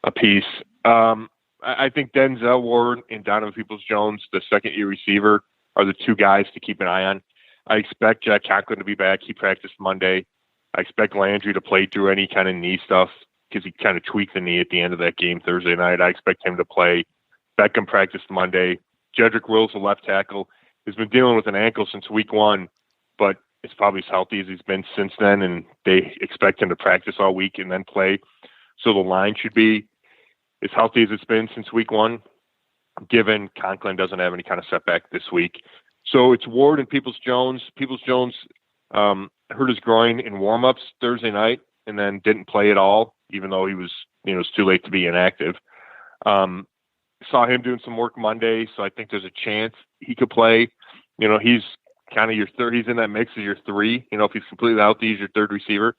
apiece. I think Denzel Ward and Donovan Peoples-Jones, the second-year receiver, are the 2 guys to keep an eye on. I expect Jack Conklin to be back. He practiced Monday. I expect Landry to play through any kind of knee stuff because he kind of tweaked the knee at the end of that game Thursday night. I expect him to play. Beckham practiced Monday. Jedrick Wills, the left tackle, has been dealing with an ankle since week 1, but is probably as healthy as he's been since then, and they expect him to practice all week and then play. So the line should be as healthy as it's been since week 1, given Conklin doesn't have any kind of setback this week. So it's Ward and Peoples-Jones. Peoples-Jones hurt his groin in warm-ups Thursday night and then didn't play at all, even though he was, it's too late to be inactive. Saw him doing some work Monday, so I think there's a chance he could play. He's kind of your third. He's in that mix as your 3. If he's completely healthy, he's your 3rd receiver.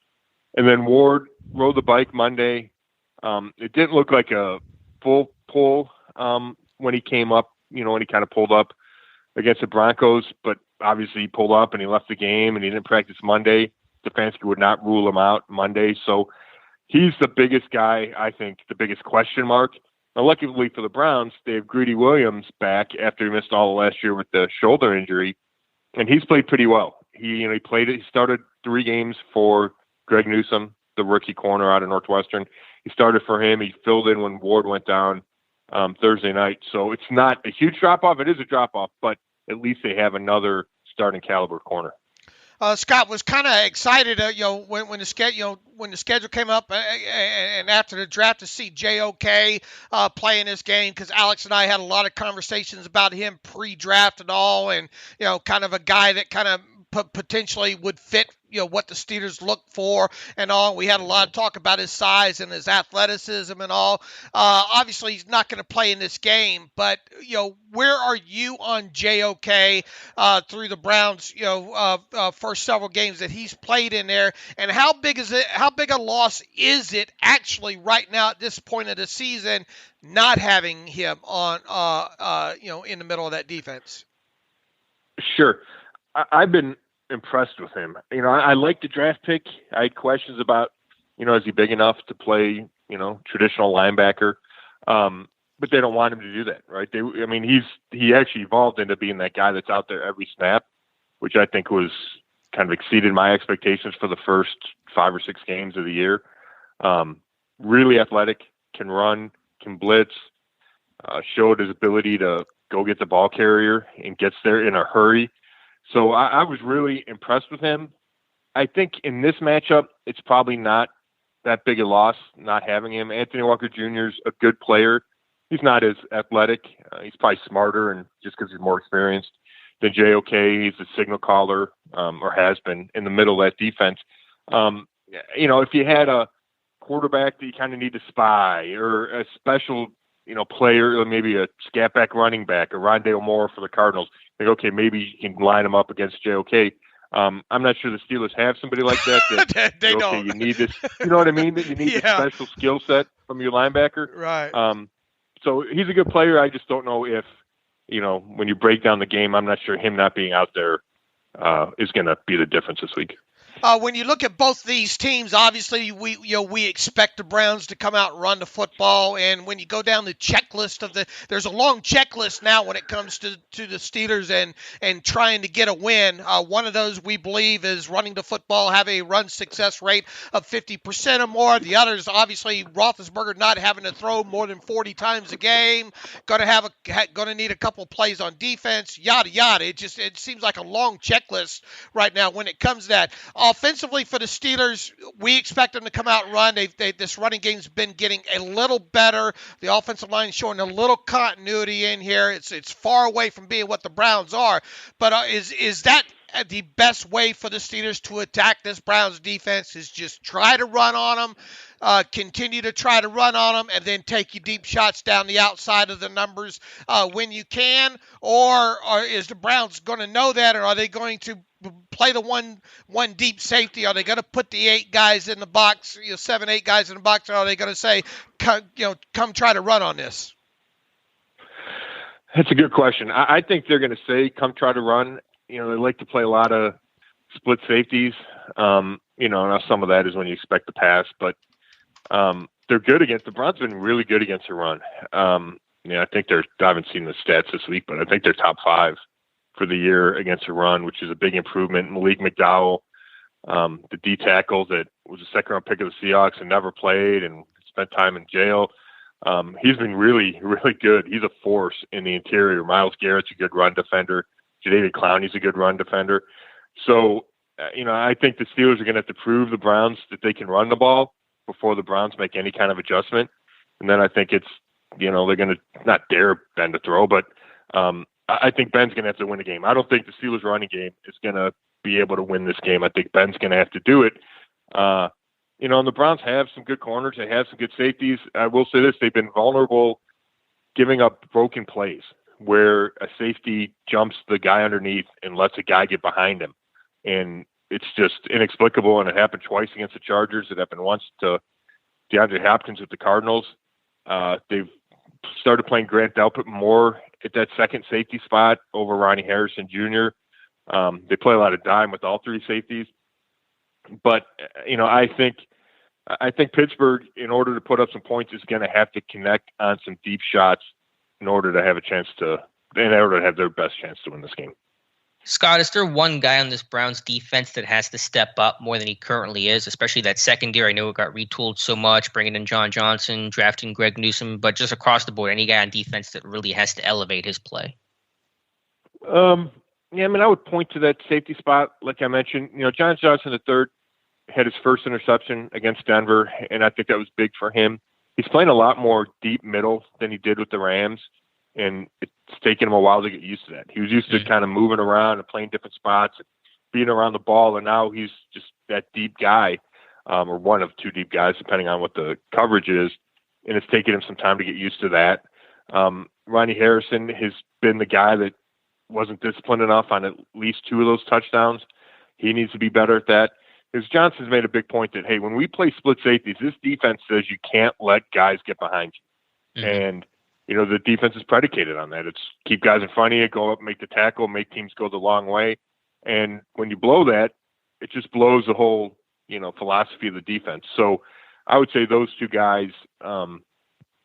And then Ward rode the bike Monday. It didn't look like a full pull when he came up, when he kind of pulled up against the Broncos, but obviously he pulled up and he left the game and he didn't practice Monday. Stefanski would not rule him out Monday. So he's the biggest guy, I think, the biggest question mark. Now, luckily for the Browns, they have Greedy Williams back after he missed all of last year with the shoulder injury, and he's played pretty well. He started 3 games for Greg Newsome, the rookie corner out of Northwestern. He started for him. He filled in when Ward went down Thursday night. So it's not a huge drop-off. It is a drop-off, but at least they have another starting caliber corner. Scott was kind of excited, when the schedule came up and after the draft to see JOK playing this game, because Alex and I had a lot of conversations about him pre-draft and all, and kind of a guy that kind of potentially would fit what the Steelers look for and all. We had a lot of talk about his size and his athleticism and all. Obviously, he's not going to play in this game, but where are you on JOK through the Browns? First several games that he's played in there, and how big is it? How big a loss is it actually right now at this point of the season, not having him on in the middle of that defense? Sure, I've been impressed with him. I like the draft pick. I had questions about, is he big enough to play, traditional linebacker? But they don't want him to do that, right? He actually evolved into being that guy that's out there every snap, which I think was kind of exceeded my expectations for the first 5 or 6 games of the year. Really athletic, can run, can blitz, showed his ability to go get the ball carrier and gets there in a hurry. So I was really impressed with him. I think in this matchup, it's probably not that big a loss not having him. Anthony Walker Jr. is a good player. He's not as athletic. He's probably smarter, and just because he's more experienced than JOK. He's a signal caller, or has been, in the middle of that defense. If you had a quarterback that you kind of need to spy, or a special player, or maybe a scat back running back, or Rondale Moore for the Cardinals, think, okay, maybe you can line them up against JOK. I'm not sure the Steelers have somebody like that. They don't. You need this. You know what I mean? That you need this special skill set from your linebacker. Right. So he's a good player. I just don't know if, when you break down the game, I'm not sure him not being out there is going to be the difference this week. When you look at both these teams, obviously we expect the Browns to come out and run the football. And when you go down the checklist there's a long checklist now when it comes to the Steelers and trying to get a win. One of those we believe is running the football, have a run success rate of 50% or more. The others, obviously, Roethlisberger not having to throw more than 40 times a game. Going to need a couple plays on defense. Yada yada. It seems like a long checklist right now when it comes to that. Offensively for the Steelers, we expect them to come out and run. This running game's been getting a little better. The offensive line is showing a little continuity in here. It's far away from being what the Browns are. But is that the best way for the Steelers to attack this Browns defense, is just try to run on them, continue to try to run on them, and then take your deep shots down the outside of the numbers when you can? Or is the Browns going to know that, or are they going to play the one deep safety? Are they going to put the 8 guys in the box, 7, 8 guys in the box, or are they going to say, come try to run on this? That's a good question. I think they're going to say, come try to run. They like to play a lot of split safeties. Now some of that is when you expect the pass, but they're good against the Browns. Been really good against the run. I think I haven't seen the stats this week, but I think they're top 5 for the year against the run, which is a big improvement. Malik McDowell, the D tackle that was a second-round pick of the Seahawks and never played and spent time in jail. He's been really, really good. He's a force in the interior. Myles Garrett's a good run defender. Jadeveon Clowney's a good run defender. So, I think the Steelers are going to have to prove the Browns that they can run the ball before the Browns make any kind of adjustment. And then I think it's, they're going to not dare Ben to throw, but I think Ben's going to have to win the game. I don't think the Steelers running game is going to be able to win this game. I think Ben's going to have to do it. And the Browns have some good corners. They have some good safeties. I will say this, they've been vulnerable giving up broken plays where a safety jumps the guy underneath and lets a guy get behind him. And it's just inexplicable, and it happened twice against the Chargers. It happened once to DeAndre Hopkins with the Cardinals. They've started playing Grant Delpit more at that second safety spot over Ronnie Harrison Jr. They play a lot of dime with all three safeties. But, I think Pittsburgh, in order to put up some points, is going to have to connect on some deep shots in order to have their best chance to win this game. Scott, is there one guy on this Browns defense that has to step up more than he currently is, especially that secondary? I know it got retooled so much, bringing in John Johnson, drafting Greg Newsome, but just across the board, any guy on defense that really has to elevate his play? I would point to that safety spot, like I mentioned. John Johnson III had his first interception against Denver, and I think that was big for him. He's playing a lot more deep middle than he did with the Rams, and it's taken him a while to get used to that. He was used to kind of moving around and playing different spots and being around the ball, and now he's just that deep guy, or one of two deep guys, depending on what the coverage is, and it's taken him some time to get used to that. Ronnie Harrison has been the guy that wasn't disciplined enough on at least two of those touchdowns. He needs to be better at that. Because Johnson's made a big point that, hey, when we play split safeties, this defense says you can't let guys get behind you. Mm-hmm. And, the defense is predicated on that. It's keep guys in front of you, go up, make the tackle, make teams go the long way. And when you blow that, it just blows the whole, philosophy of the defense. So I would say those two guys,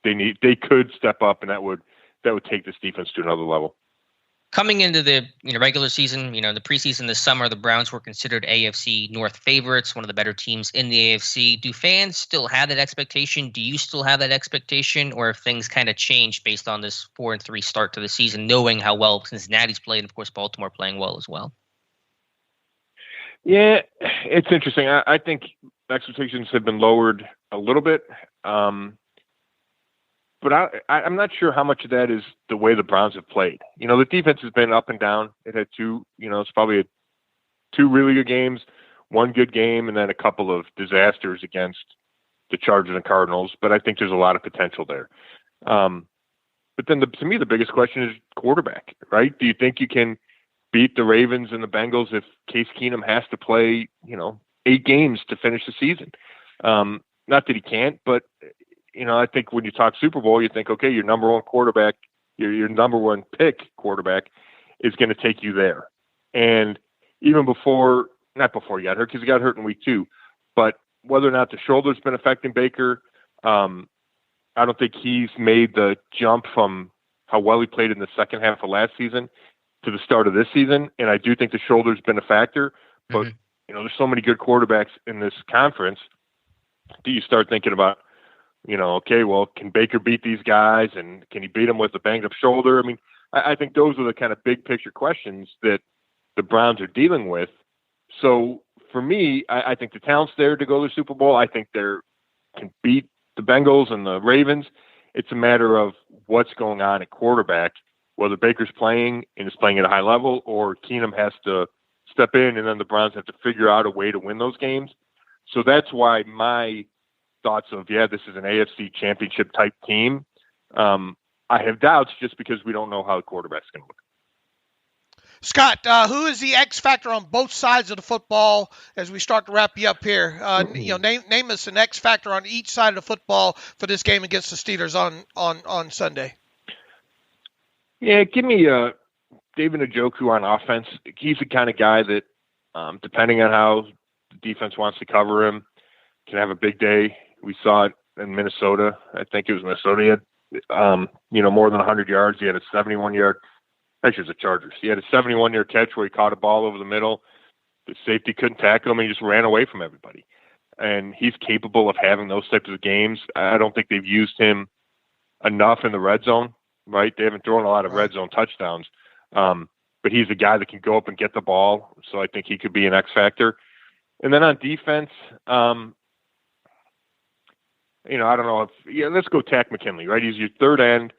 they could step up, and that would take this defense to another level. Coming into the regular season, the preseason this summer, the Browns were considered AFC North favorites, one of the better teams in the AFC. Do fans still have that expectation? Do you still have that expectation? Or have things kind of changed based on this 4-3 start to the season, knowing how well Cincinnati's played, and of course Baltimore playing well as well? Yeah, it's interesting. I think expectations have been lowered a little bit. But I'm not sure how much of that is the way the Browns have played. The defense has been up and down. It had it's probably two really good games, one good game, and then a couple of disasters against the Chargers and Cardinals. But I think there's a lot of potential there. But then to me, the biggest question is quarterback, right? Do you think you can beat the Ravens and the Bengals if Case Keenum has to play, 8 games to finish the season? Not that he can't, but I think when you talk Super Bowl, you think, okay, your number one quarterback, your number one pick quarterback is going to take you there. And even not before he got hurt, because he got hurt in week 2, but whether or not the shoulder's been affecting Baker, I don't think he's made the jump from how well he played in the second half of last season to the start of this season. And I do think the shoulder's been a factor, but there's so many good quarterbacks in this conference. Do you start thinking about, okay, well, can Baker beat these guys, and can he beat them with a banged up shoulder? I mean, I think those are the kind of big picture questions that the Browns are dealing with. So for me, I think the talent's there to go to the Super Bowl. I think they can beat the Bengals and the Ravens. It's a matter of what's going on at quarterback, whether Baker's playing and is playing at a high level, or Keenum has to step in, and then the Browns have to figure out a way to win those games. So that's why my thoughts of, this is an AFC championship type team. I have doubts just because we don't know how the quarterback's going to look. Scott, who is the X factor on both sides of the football as we start to wrap you up here? Name us an X factor on each side of the football for this game against the Steelers on Sunday. Yeah, give me David Njoku on offense. He's the kind of guy that, depending on how the defense wants to cover him, can have a big day. We saw it in Minnesota. I think it was Minnesota. He had, more than 100 yards. He had a 71-yard. Actually, it was the Chargers. He had a 71-yard catch where he caught a ball over the middle. The safety couldn't tackle him, and he just ran away from everybody. And he's capable of having those types of games. I don't think they've used him enough in the red zone, right? They haven't thrown a lot of red zone touchdowns. But he's a guy that can go up and get the ball, so I think he could be an X factor. And then on defense, I don't know let's go Tack McKinley, right? He's your third end,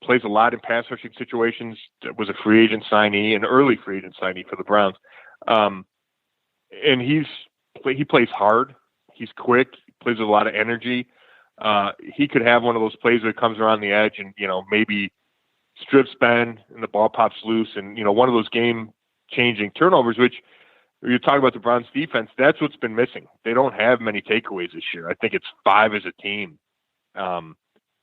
plays a lot in pass rushing situations, was a free agent signee, an early free agent signee for the Browns. And he plays hard. He's quick, plays with a lot of energy. He could have one of those plays where he comes around the edge and, maybe strips Ben and the ball pops loose and, one of those game-changing turnovers, which you talk about the Browns defense, that's what's been missing. They don't have many takeaways this year. I think it's 5 as a team. And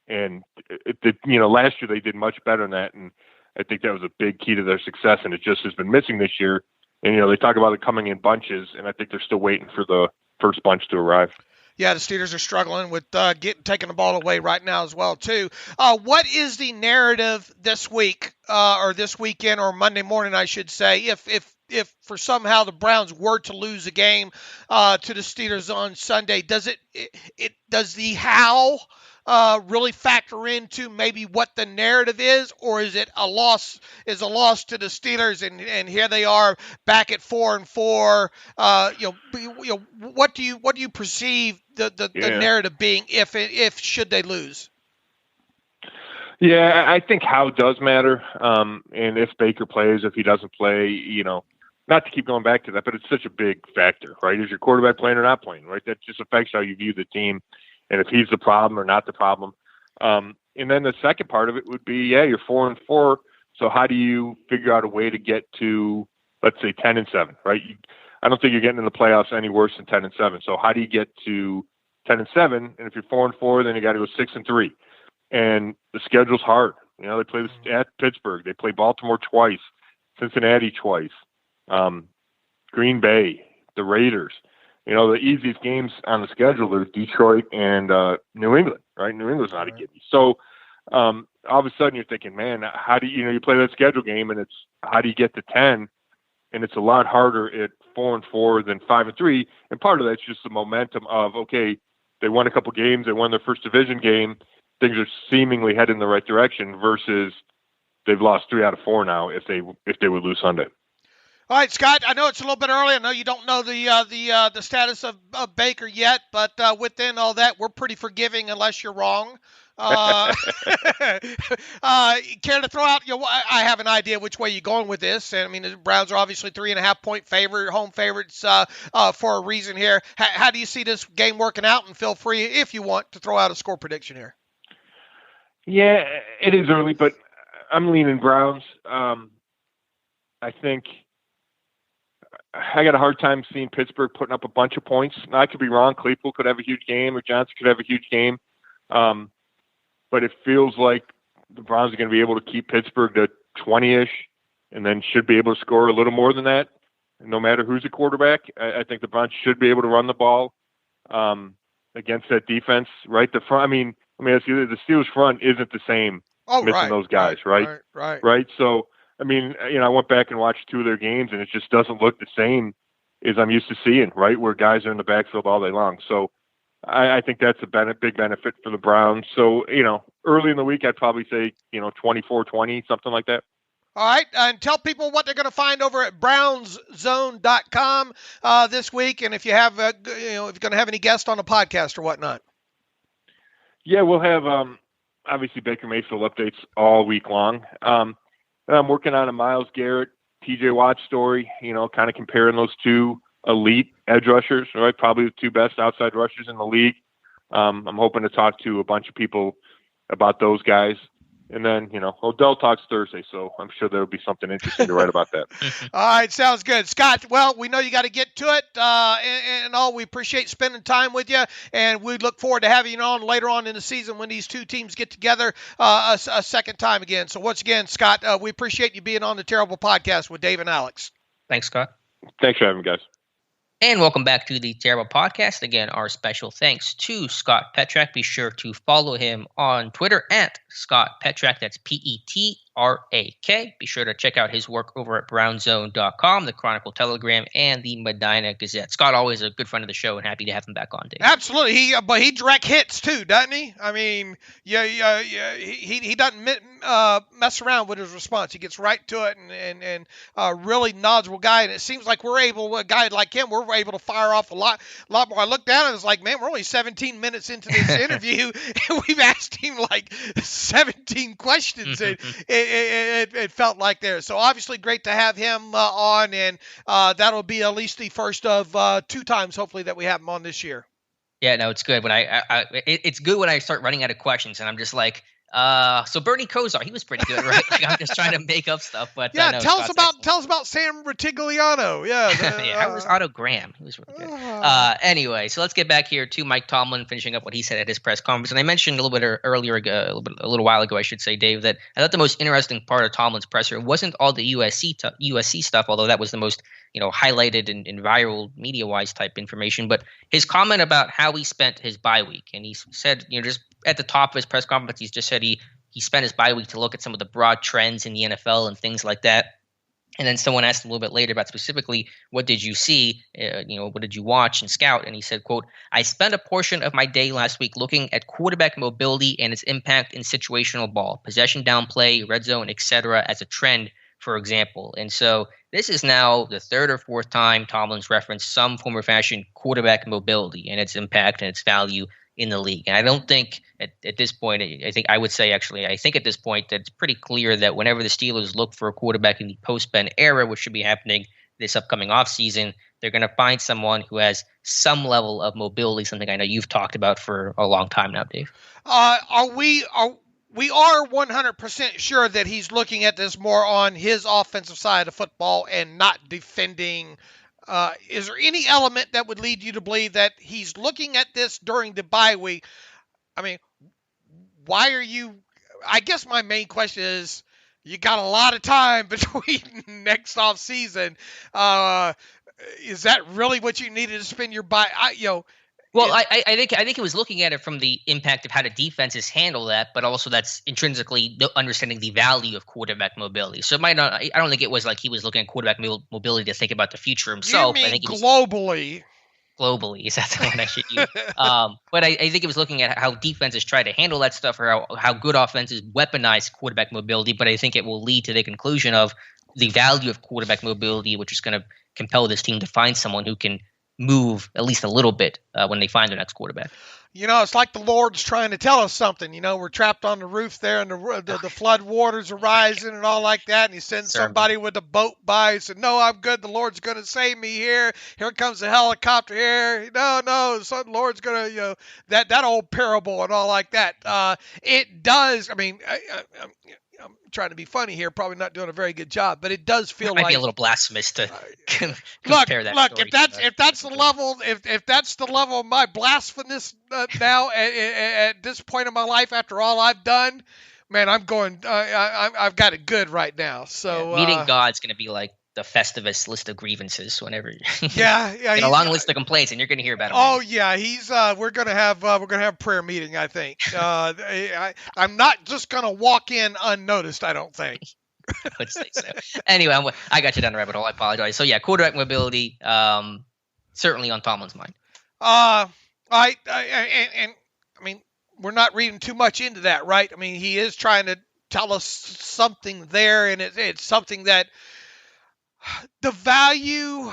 last year they did much better than that. And I think that was a big key to their success. And it just has been missing this year. And, they talk about it coming in bunches, and I think they're still waiting for the first bunch to arrive. Yeah, the Steelers are struggling with taking the ball away right now as well, too. What is the narrative this week or this weekend or Monday morning, I should say, if for somehow the Browns were to lose a game to the Steelers on Sunday? Does does the how really factor into maybe what the narrative is, or is it a loss to the Steelers and here they are back at 4-4? What do you perceive the narrative being if should they lose? Yeah, I think how does matter. And if Baker plays, if he doesn't play, not to keep going back to that, but it's such a big factor, right? Is your quarterback playing or not playing, right? That just affects how you view the team. And if he's the problem or not the problem. And then the second part of it would be, you're 4-4. So how do you figure out a way to get to, let's say, 10-7, right? I don't think you're getting in the playoffs any worse than 10-7. So how do you get to 10-7? And if you're 4-4, then you got to go 6-3. And the schedule's hard. They play at Pittsburgh. They play Baltimore twice, Cincinnati twice, Green Bay, the Raiders. The easiest games on the schedule are Detroit and New England, right? New England's not a gimme. So all of a sudden you're thinking, man, how do you play that schedule game and it's how do you get to 10? And it's a lot harder at 4-4 than 5-3. And part of that's just the momentum of, okay, they won a couple games, they won their first division game, things are seemingly heading in the right direction versus they've lost 3 out of 4 now if they would lose Sunday. All right, Scott, I know it's a little bit early. I know you don't know the status of Baker yet, but within all that, we're pretty forgiving unless you're wrong. Care to throw out, I have an idea which way you're going with this. And I mean, the Browns are obviously 3.5-point home favorites for a reason here. How do you see this game working out? And feel free, if you want, to throw out a score prediction here. Yeah, it is early, but I'm leaning Browns. I think I got a hard time seeing Pittsburgh putting up a bunch of points. Now, I could be wrong. Claypool could have a huge game, or Johnson could have a huge game. But it feels like the Browns are going to be able to keep Pittsburgh to 20-ish and then should be able to score a little more than that, no matter who's the quarterback. I think the Browns should be able to run the ball against that defense, right? The front, I mean, the Steelers front isn't the same missing those guys, right? So, I mean, I went back and watched 2 of their games, and it just doesn't look the same as I'm used to seeing, right, where guys are in the backfield all day long. So I think that's a big benefit for the Browns. So, early in the week, I'd probably say, 24-20, something like that. All right, and tell people what they're going to find over at brownszone.com this week, and if you have, if you're going to have any guests on the podcast or whatnot. Yeah, we'll have obviously Baker Mayfield updates all week long. And I'm working on a Myles Garrett, TJ Watt story, kind of comparing those 2 elite edge rushers, right? Probably the 2 best outside rushers in the league. I'm hoping to talk to a bunch of people about those guys. And then, Odell talks Thursday, so I'm sure there'll be something interesting to write about that. All right, sounds good. Scott, well, we know you got to get to it, and all. We appreciate spending time with you, and we look forward to having you on later on in the season when these 2 teams get together a second time again. So once again, Scott, we appreciate you being on the Terrible Podcast with Dave and Alex. Thanks, Scott. Thanks for having me, guys. And welcome back to the Terrible Podcast. Again, our special thanks to Scott Petrak. Be sure to follow him on Twitter at Scott Petrak. That's Petrak. Be sure to check out his work over at brownzone.com, the Chronicle Telegram, and the Medina Gazette. Scott, always a good friend of the show, and happy to have him back on, Dave. Absolutely. But he direct hits too, doesn't he? I mean, he doesn't mess around with his response. He gets right to it and really knowledgeable guy. And it seems like a guy like him, we're able to fire off a lot more. I looked down and was like, man, we're only 17 minutes into this interview, and we've asked him like 17 questions. It felt like there. So obviously great to have him on, and that'll be at least the first of 2 times, hopefully, that we have him on this year. Yeah, no, it's good when it's good when I start running out of questions and I'm just like, so Bernie Kozar, he was pretty good, right? Like, I'm just trying to make up stuff, but yeah. Tell us about Sam Rutigliano. Yeah, how was Otto Graham? He was really good. Anyway, so let's get back here to Mike Tomlin finishing up what he said at his press conference. And I mentioned a little bit earlier, a little while ago, I should say, Dave, that I thought the most interesting part of Tomlin's presser wasn't all the USC stuff, although that was the most highlighted and viral media-wise type information, but his comment about how he spent his bye week. And he said, just at the top of his press conference, he's just said he spent his bye week to look at some of the broad trends in the NFL and things like that. And then someone asked him a little bit later about specifically, what did you see? What did you watch and scout? And he said, quote, I spent a portion of my day last week looking at quarterback mobility and its impact in situational ball, possession down play, red zone, etc. as a trend, for example. And so this is now the 3rd or 4th time Tomlin's referenced some form or fashion quarterback mobility and its impact and its value in the league. And I don't think at this point, I think at this point that it's pretty clear that whenever the Steelers look for a quarterback in the post-Ben era, which should be happening this upcoming offseason, they're going to find someone who has some level of mobility, something I know you've talked about for a long time now, Dave. We are 100% sure that he's looking at this more on his offensive side of football and not defending. Is there any element that would lead you to believe that he's looking at this during the bye week? I mean, why are you – I guess my main question is you got a lot of time between next offseason. Is that really what you needed to spend your bye – Well, I think he was looking at it from the impact of how the defenses handle that, but also that's intrinsically understanding the value of quarterback mobility. So it might not. I don't think it was like he was looking at quarterback mobility to think about the future himself. You mean I think globally. Globally, is that the one I should use? But I think he was looking at how defenses try to handle that stuff, or how good offenses weaponize quarterback mobility. But I think it will lead to the conclusion of the value of quarterback mobility, which is going to compel this team to find someone who can move at least a little bit when they find their next quarterback. It's like the Lord's trying to tell us something. We're trapped on the roof there, and the flood waters are rising and all like that. And he sends somebody with a boat by and said, no, I'm good. The Lord's going to save me here. Here comes the helicopter here. No, the Lord's going to, that old parable and all like that. It does. I mean, I'm trying to be funny here, probably not doing a very good job, but it does feel like might be a little blasphemous to compare that. Look, if that's the level of my blasphemous now at this point in my life, after all I've done, man, I'm going. I've got it good right now. So meeting God's going to be like the Festivus list of grievances whenever a long list of complaints, and you're going to hear about it. Oh yeah, we're gonna have a prayer meeting, I think. I'm not just gonna walk in unnoticed, I don't think. I would say so. Anyway, I got you down the rabbit hole. I apologize. So yeah, quarterback mobility, certainly on Tomlin's mind. I mean, we're not reading too much into that, right? I mean, he is trying to tell us something there, and it's something that the value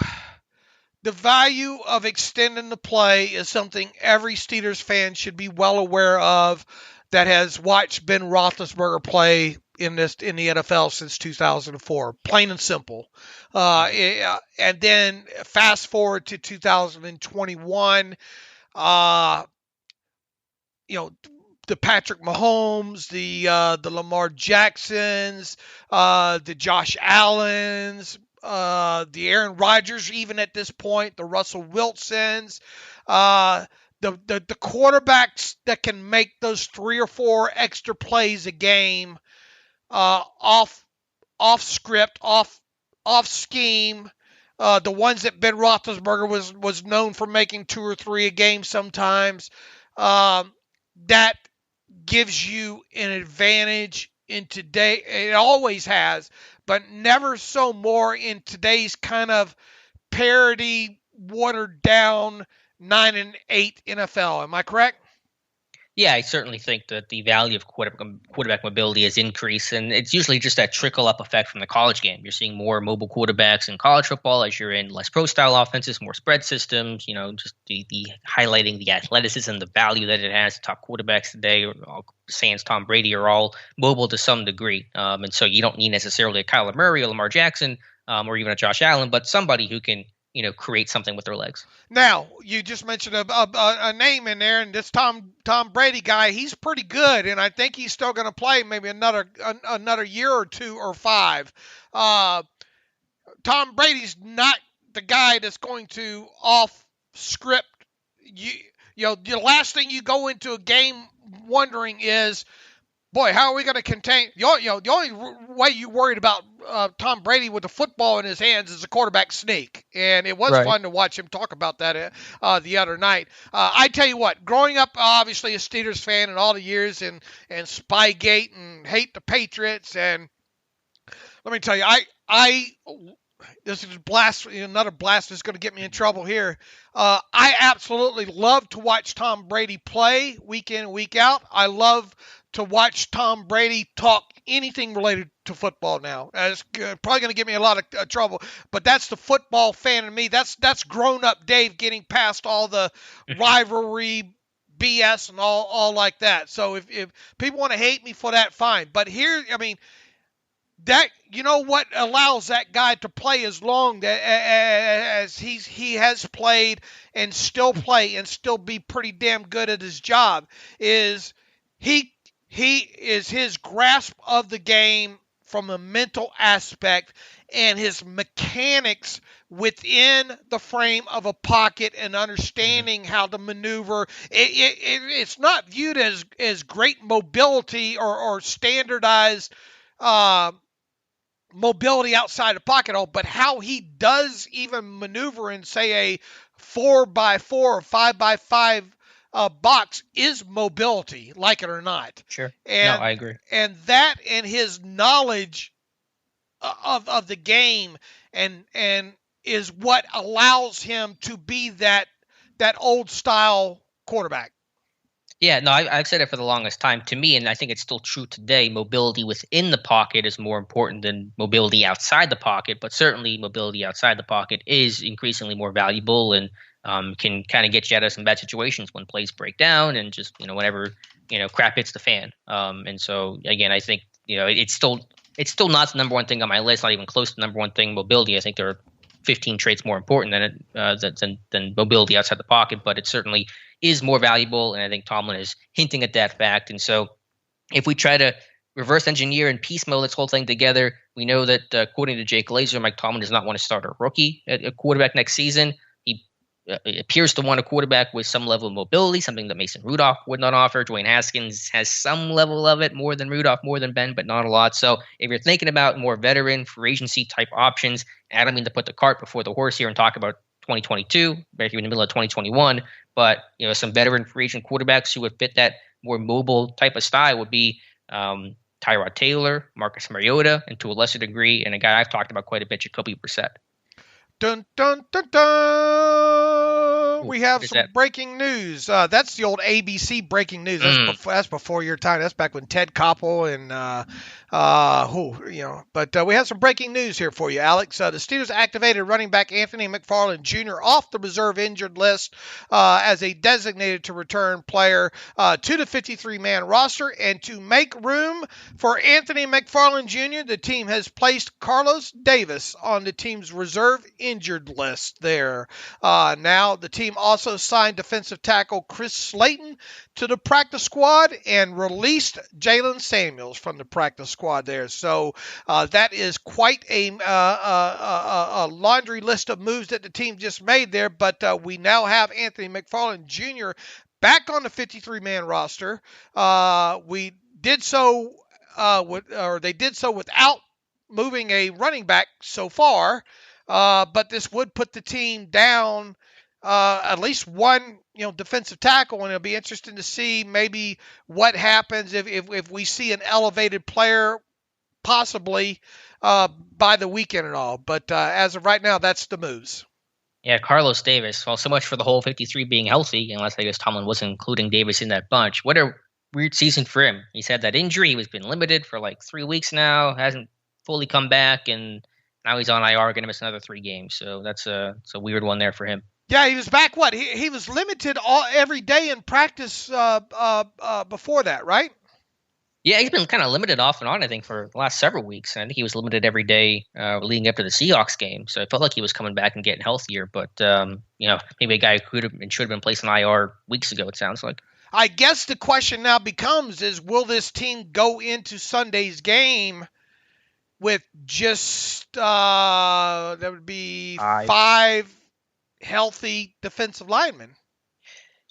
of extending the play is something every Steelers fan should be well aware of that has watched Ben Roethlisberger play in the NFL since 2004, plain and simple. And then fast forward to 2021, the Patrick Mahomes, the Lamar Jacksons, the Josh Allens, the Aaron Rodgers, even at this point, the Russell Wilsons, the quarterbacks that can make those 3 or 4 extra plays a game, off script, off scheme. The ones that Ben Roethlisberger was known for making 2 or 3 a game sometimes. That gives you an advantage in today. It always has, but never so more in today's kind of parody, watered down 9-8 NFL. Am I correct? Yeah, I certainly think that the value of quarterback mobility has increased, and it's usually just that trickle-up effect from the college game. You're seeing more mobile quarterbacks in college football as you're in less pro-style offenses, more spread systems, just the highlighting the athleticism, the value that it has. Top quarterbacks today, sans Tom Brady, are all mobile to some degree. And so you don't need necessarily a Kyler Murray or Lamar Jackson or even a Josh Allen, but somebody who can create something with their legs. Now, you just mentioned a name in there, and this Tom Brady guy, he's pretty good, and I think he's still going to play maybe another year or 2 or 5. Tom Brady's not the guy that's going to off script. The last thing you go into a game wondering is, boy, how are we going to contain? The only way you worried about Tom Brady with the football in his hands is a quarterback sneak, and it was fun to watch him talk about that the other night. I tell you what, growing up, obviously a Steelers fan in all the years, and Spygate and hate the Patriots, and let me tell you, I this is another blast that's going to get me in trouble here. I absolutely love to watch Tom Brady play week in and week out. I love to watch Tom Brady talk anything related to football now. It's probably going to get me a lot of trouble, but that's the football fan in me. That's grown-up Dave getting past all the rivalry BS and all like that. So if people want to hate me for that, fine. But here, that what allows that guy to play as long as he has played and still play and still be pretty damn good at his job is he is his grasp of the game from a mental aspect and his mechanics within the frame of a pocket and understanding how to maneuver. It's not viewed as great mobility or standardized mobility outside the pocket, but how he does even maneuver in, say, a 4x4 or 5x5 box is mobility, like it or not. Sure. And, no, I agree. And that and his knowledge of the game and is what allows him to be that old style quarterback. Yeah, no, I've said it for the longest time. To me, and I think it's still true today, mobility within the pocket is more important than mobility outside the pocket, but certainly mobility outside the pocket is increasingly more valuable and can kind of get you out of some bad situations when plays break down and just, whenever, crap hits the fan. And so, again, I think, it's still not the number one thing on my list, not even close to the number one thing, mobility. I think there are 15 traits more important than mobility outside the pocket, but it certainly is more valuable, and I think Tomlin is hinting at that fact. And so if we try to reverse engineer and piecemeal this whole thing together, we know that according to Jake Glazer, Mike Tomlin does not want to start a rookie at quarterback next season. He appears to want a quarterback with some level of mobility, something that Mason Rudolph would not offer. Dwayne Haskins has some level of it, more than Rudolph, more than Ben, but not a lot. So if you're thinking about more veteran free agency type options, and I don't mean to put the cart before the horse here and talk about 2022, back here in the middle of 2021, but some veteran free agent quarterbacks who would fit that more mobile type of style would be Tyrod Taylor, Marcus Mariota, and to a lesser degree, and a guy I've talked about quite a bit, Jacoby Brissett. Dun, dun, dun, dun. We have some breaking news. That's the old ABC breaking news. That's before your time. That's back when Ted Koppel and But we have some breaking news here for you, Alex. The Steelers activated running back Anthony McFarland Jr. off the reserve injured list as a designated to return player to the 53-man roster. And to make room for Anthony McFarland Jr., the team has placed Carlos Davis on the team's reserve injured list there. Now, the team also signed defensive tackle Chris Slayton to the practice squad and released Jalen Samuels from the practice squad there. So that is quite a laundry list of moves that the team just made there. But we now have Anthony McFarland Jr. back on the 53-man roster. They did so without moving a running back so far. But this would put the team down at least one, defensive tackle, and it'll be interesting to see maybe what happens if we see an elevated player possibly by the weekend and all. But as of right now, that's the moves. Yeah, Carlos Davis. Well, so much for the whole 53 being healthy, unless I guess Tomlin wasn't including Davis in that bunch. What a weird season for him. He's had that injury. He's been limited for like 3 weeks now, hasn't fully come back, and now he's on IR, going to miss another 3 games. So it's a weird one there for him. Yeah, he was back. What he was limited every day in practice before that, right? Yeah, he's been kind of limited off and on, I think, for the last several weeks. I think he was limited every day leading up to the Seahawks game. So it felt like he was coming back and getting healthier. But maybe a guy who could have and should have been placed on IR weeks ago, it sounds like. I guess the question now becomes is, will this team go into Sunday's game with just that would be 5 healthy defensive linemen?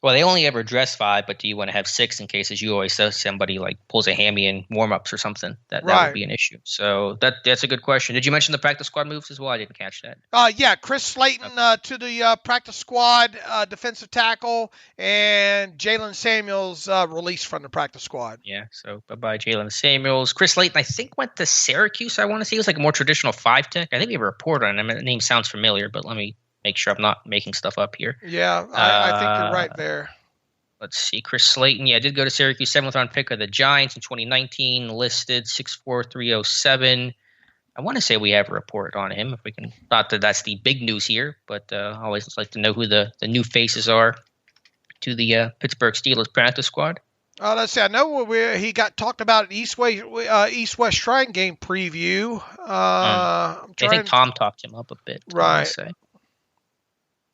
Well, they only ever dress 5, but do you want to have 6 in case, as you always say, somebody like pulls a hammy in warm-ups or something? That would be an issue. So that's a good question. Did you mention the practice squad moves as well? I didn't catch that. Yeah, Chris Slaton to the practice squad, defensive tackle, and Jalen Samuels released from the practice squad. Yeah, so bye-bye Jalen Samuels. Chris Slaton, I think, went to Syracuse, I want to say. He was like a more traditional 5-tech. I think we have a report on him. The name sounds familiar, but let me make sure I'm not making stuff up here. Yeah, I think you're right there. Let's see. Chris Slaton, did go to Syracuse, 7th round pick of the Giants in 2019, listed 6'4", 307. I want to say we have a report on him, if we can. Not that that's the big news here, but I always like to know who the new faces are to the Pittsburgh Steelers practice squad. Let's see. I know he got talked about at East-West Shrine game preview. I think Tom talked him up a bit. Right.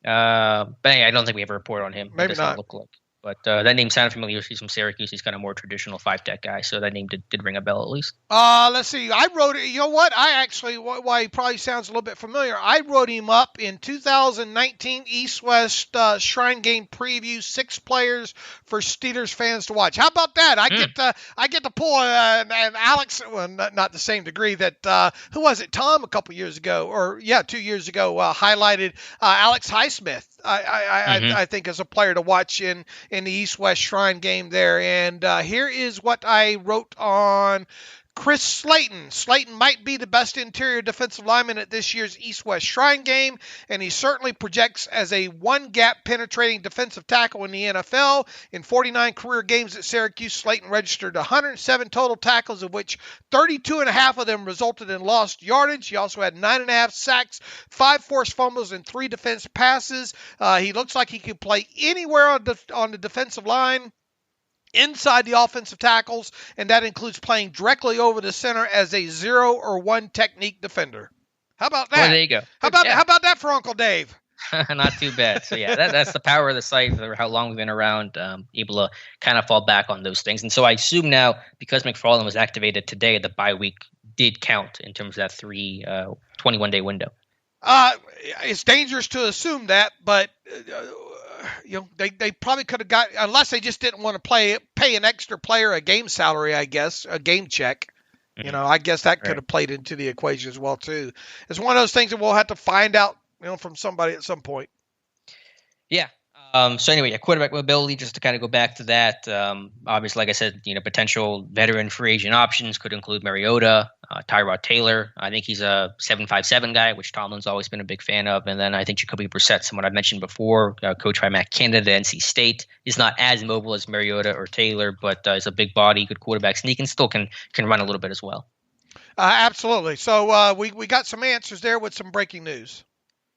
But anyway, I don't think we have a report on him. Maybe not. Look like. But that name sounded familiar. He's from Syracuse. He's kind of more traditional 5-tech guy, so that name did ring a bell at least. Let's see. I wrote it. You know what? Why he probably sounds a little bit familiar. I wrote him up in 2019 East-West Shrine Game preview. 6 players for Steelers fans to watch. How about that? I get to pull and Alex. Well, not the same degree that who was it? Tom a couple years ago, or 2 years ago, highlighted Alex Highsmith. I think as a player to watch in the East-West Shrine game there. And here is what I wrote on Chris Slaton. Slaton might be the best interior defensive lineman at this year's East-West Shrine game, and he certainly projects as a one-gap penetrating defensive tackle in the NFL. In 49 career games at Syracuse, Slaton registered 107 total tackles, of which 32.5 of them resulted in lost yardage. He also had 9.5 sacks, 5 forced fumbles, and 3 defensive passes. He looks like he could play anywhere on the defensive line, inside the offensive tackles, and that includes playing directly over the center as a 0 or 1 technique defender. How about that? Well, there you go. How about that for Uncle Dave? Not too bad. So that's the power of the site, for how long we've been around, able to kind of fall back on those things. And so I assume now, because McFarland was activated today, the bye week did count in terms of that 21-day window. It's dangerous to assume that, but they probably could have got, unless they just didn't want to pay an extra player a game salary, I guess, a game check. Mm-hmm. I guess that could have played into the equation as well too. It's one of those things that we'll have to find out, from somebody at some point. Yeah. So anyway, quarterback mobility, just to kind of go back to that, obviously, like I said, potential veteran free agent options could include Mariota, Tyrod Taylor. I think he's a 7.57 guy, which Tomlin's always been a big fan of. And then I think Jacoby Brissett, someone I've mentioned before, coached by Matt Canada at NC State. He's not as mobile as Mariota or Taylor, but is a big body, good quarterback sneak, and still can run a little bit as well. Absolutely. So we got some answers there with some breaking news.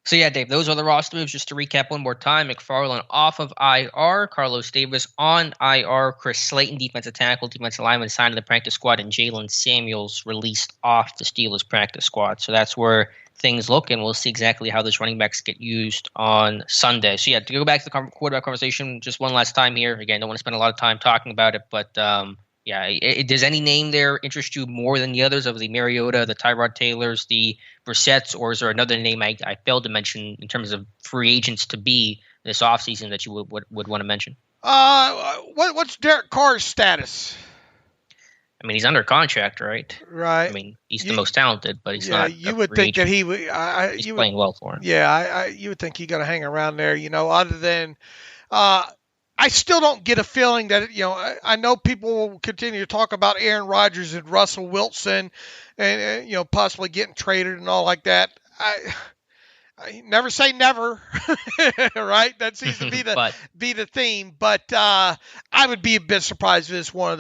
So yeah, Dave, those are the roster moves. Just to recap one more time: McFarland off of IR, Carlos Davis on IR, Chris Slaton, defensive tackle, defensive lineman, signed to the practice squad, and Jalen Samuels released off the Steelers practice squad. So that's where things look, and we'll see exactly how those running backs get used on Sunday. So yeah, to go back to the quarterback conversation just one last time here. Again, don't want to spend a lot of time talking about it, but does any name there interest you more than the others of the Mariota, the Tyrod Taylors, the Brissetts, or is there another name I failed to mention in terms of free agents to be this offseason that you would want to mention? What's Derek Carr's status? I mean, he's under contract, right? Right. I mean, he's the most talented, but he's not. You would think that he would. He's playing well for him. Yeah, you would think he's going to hang around there. Other than, I still don't get a feeling that I know people will continue to talk about Aaron Rodgers and Russell Wilson, and possibly getting traded and all like that. I never say never, right? That seems to be the theme. But I would be a bit surprised if it's one of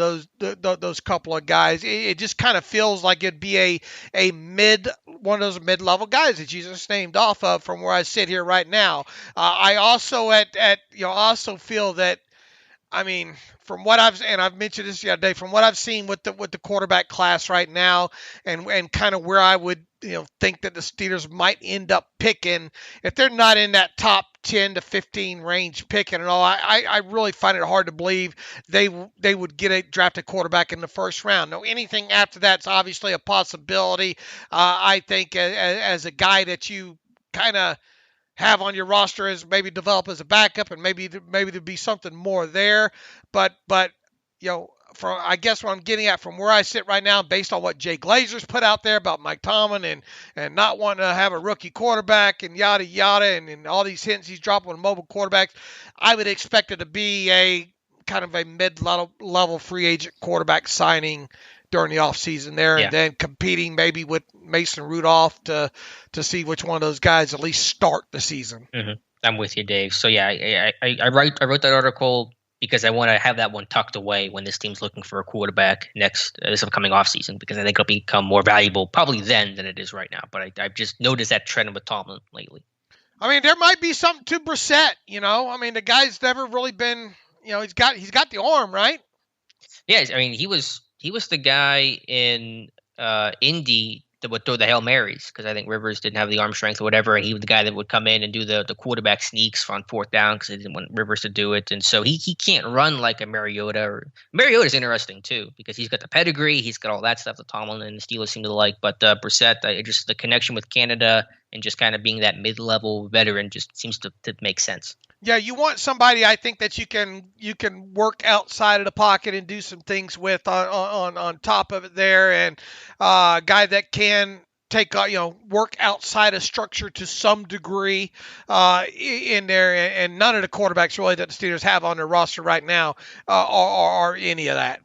those couple of guys. It just kind of feels like it'd be one of those mid-level guys that you just named off of from where I sit here right now. I also also feel that. I mean, from what I've mentioned this the other day, from what I've seen with the quarterback class right now, and kind of where I would think that the Steelers might end up picking, if they're not in that top 10 to 15 range picking and all, I really find it hard to believe they would draft a quarterback in the first round. Now, anything after that's obviously a possibility. I think as a guy that you kind of have on your roster as maybe develop as a backup, and maybe there'd be something more there. But I guess what I'm getting at from where I sit right now, based on what Jay Glazer's put out there about Mike Tomlin and not wanting to have a rookie quarterback and yada yada, and all these hints he's dropping on mobile quarterbacks, I would expect it to be a kind of a mid-level free agent quarterback signing during the offseason there, and then competing maybe with Mason Rudolph to see which one of those guys at least start the season. Mm-hmm. I'm with you, Dave. So I wrote that article because I want to have that one tucked away when this team's looking for a quarterback this upcoming offseason, because I think it'll become more valuable probably then than it is right now. But I've just noticed that trend with Tomlin lately. I mean, there might be something to Brissett. I mean, the guy's never really been. He's got the arm, right? Yeah, I mean, he was the guy in Indy that would throw the Hail Marys, because I think Rivers didn't have the arm strength or whatever, and he was the guy that would come in and do the quarterback sneaks on fourth down because they didn't want Rivers to do it. And so he can't run like a Mariota. Mariota's interesting too, because he's got the pedigree, he's got all that stuff that Tomlin and the Steelers seem to like. But Brissett, just the connection with Canada and just kind of being that mid-level veteran just seems to make sense. Yeah, you want somebody, I think, that you can work outside of the pocket and do some things with on top of it there, and a guy that can take work outside of structure to some degree in there, and none of the quarterbacks really that the Steelers have on their roster right now are any of that.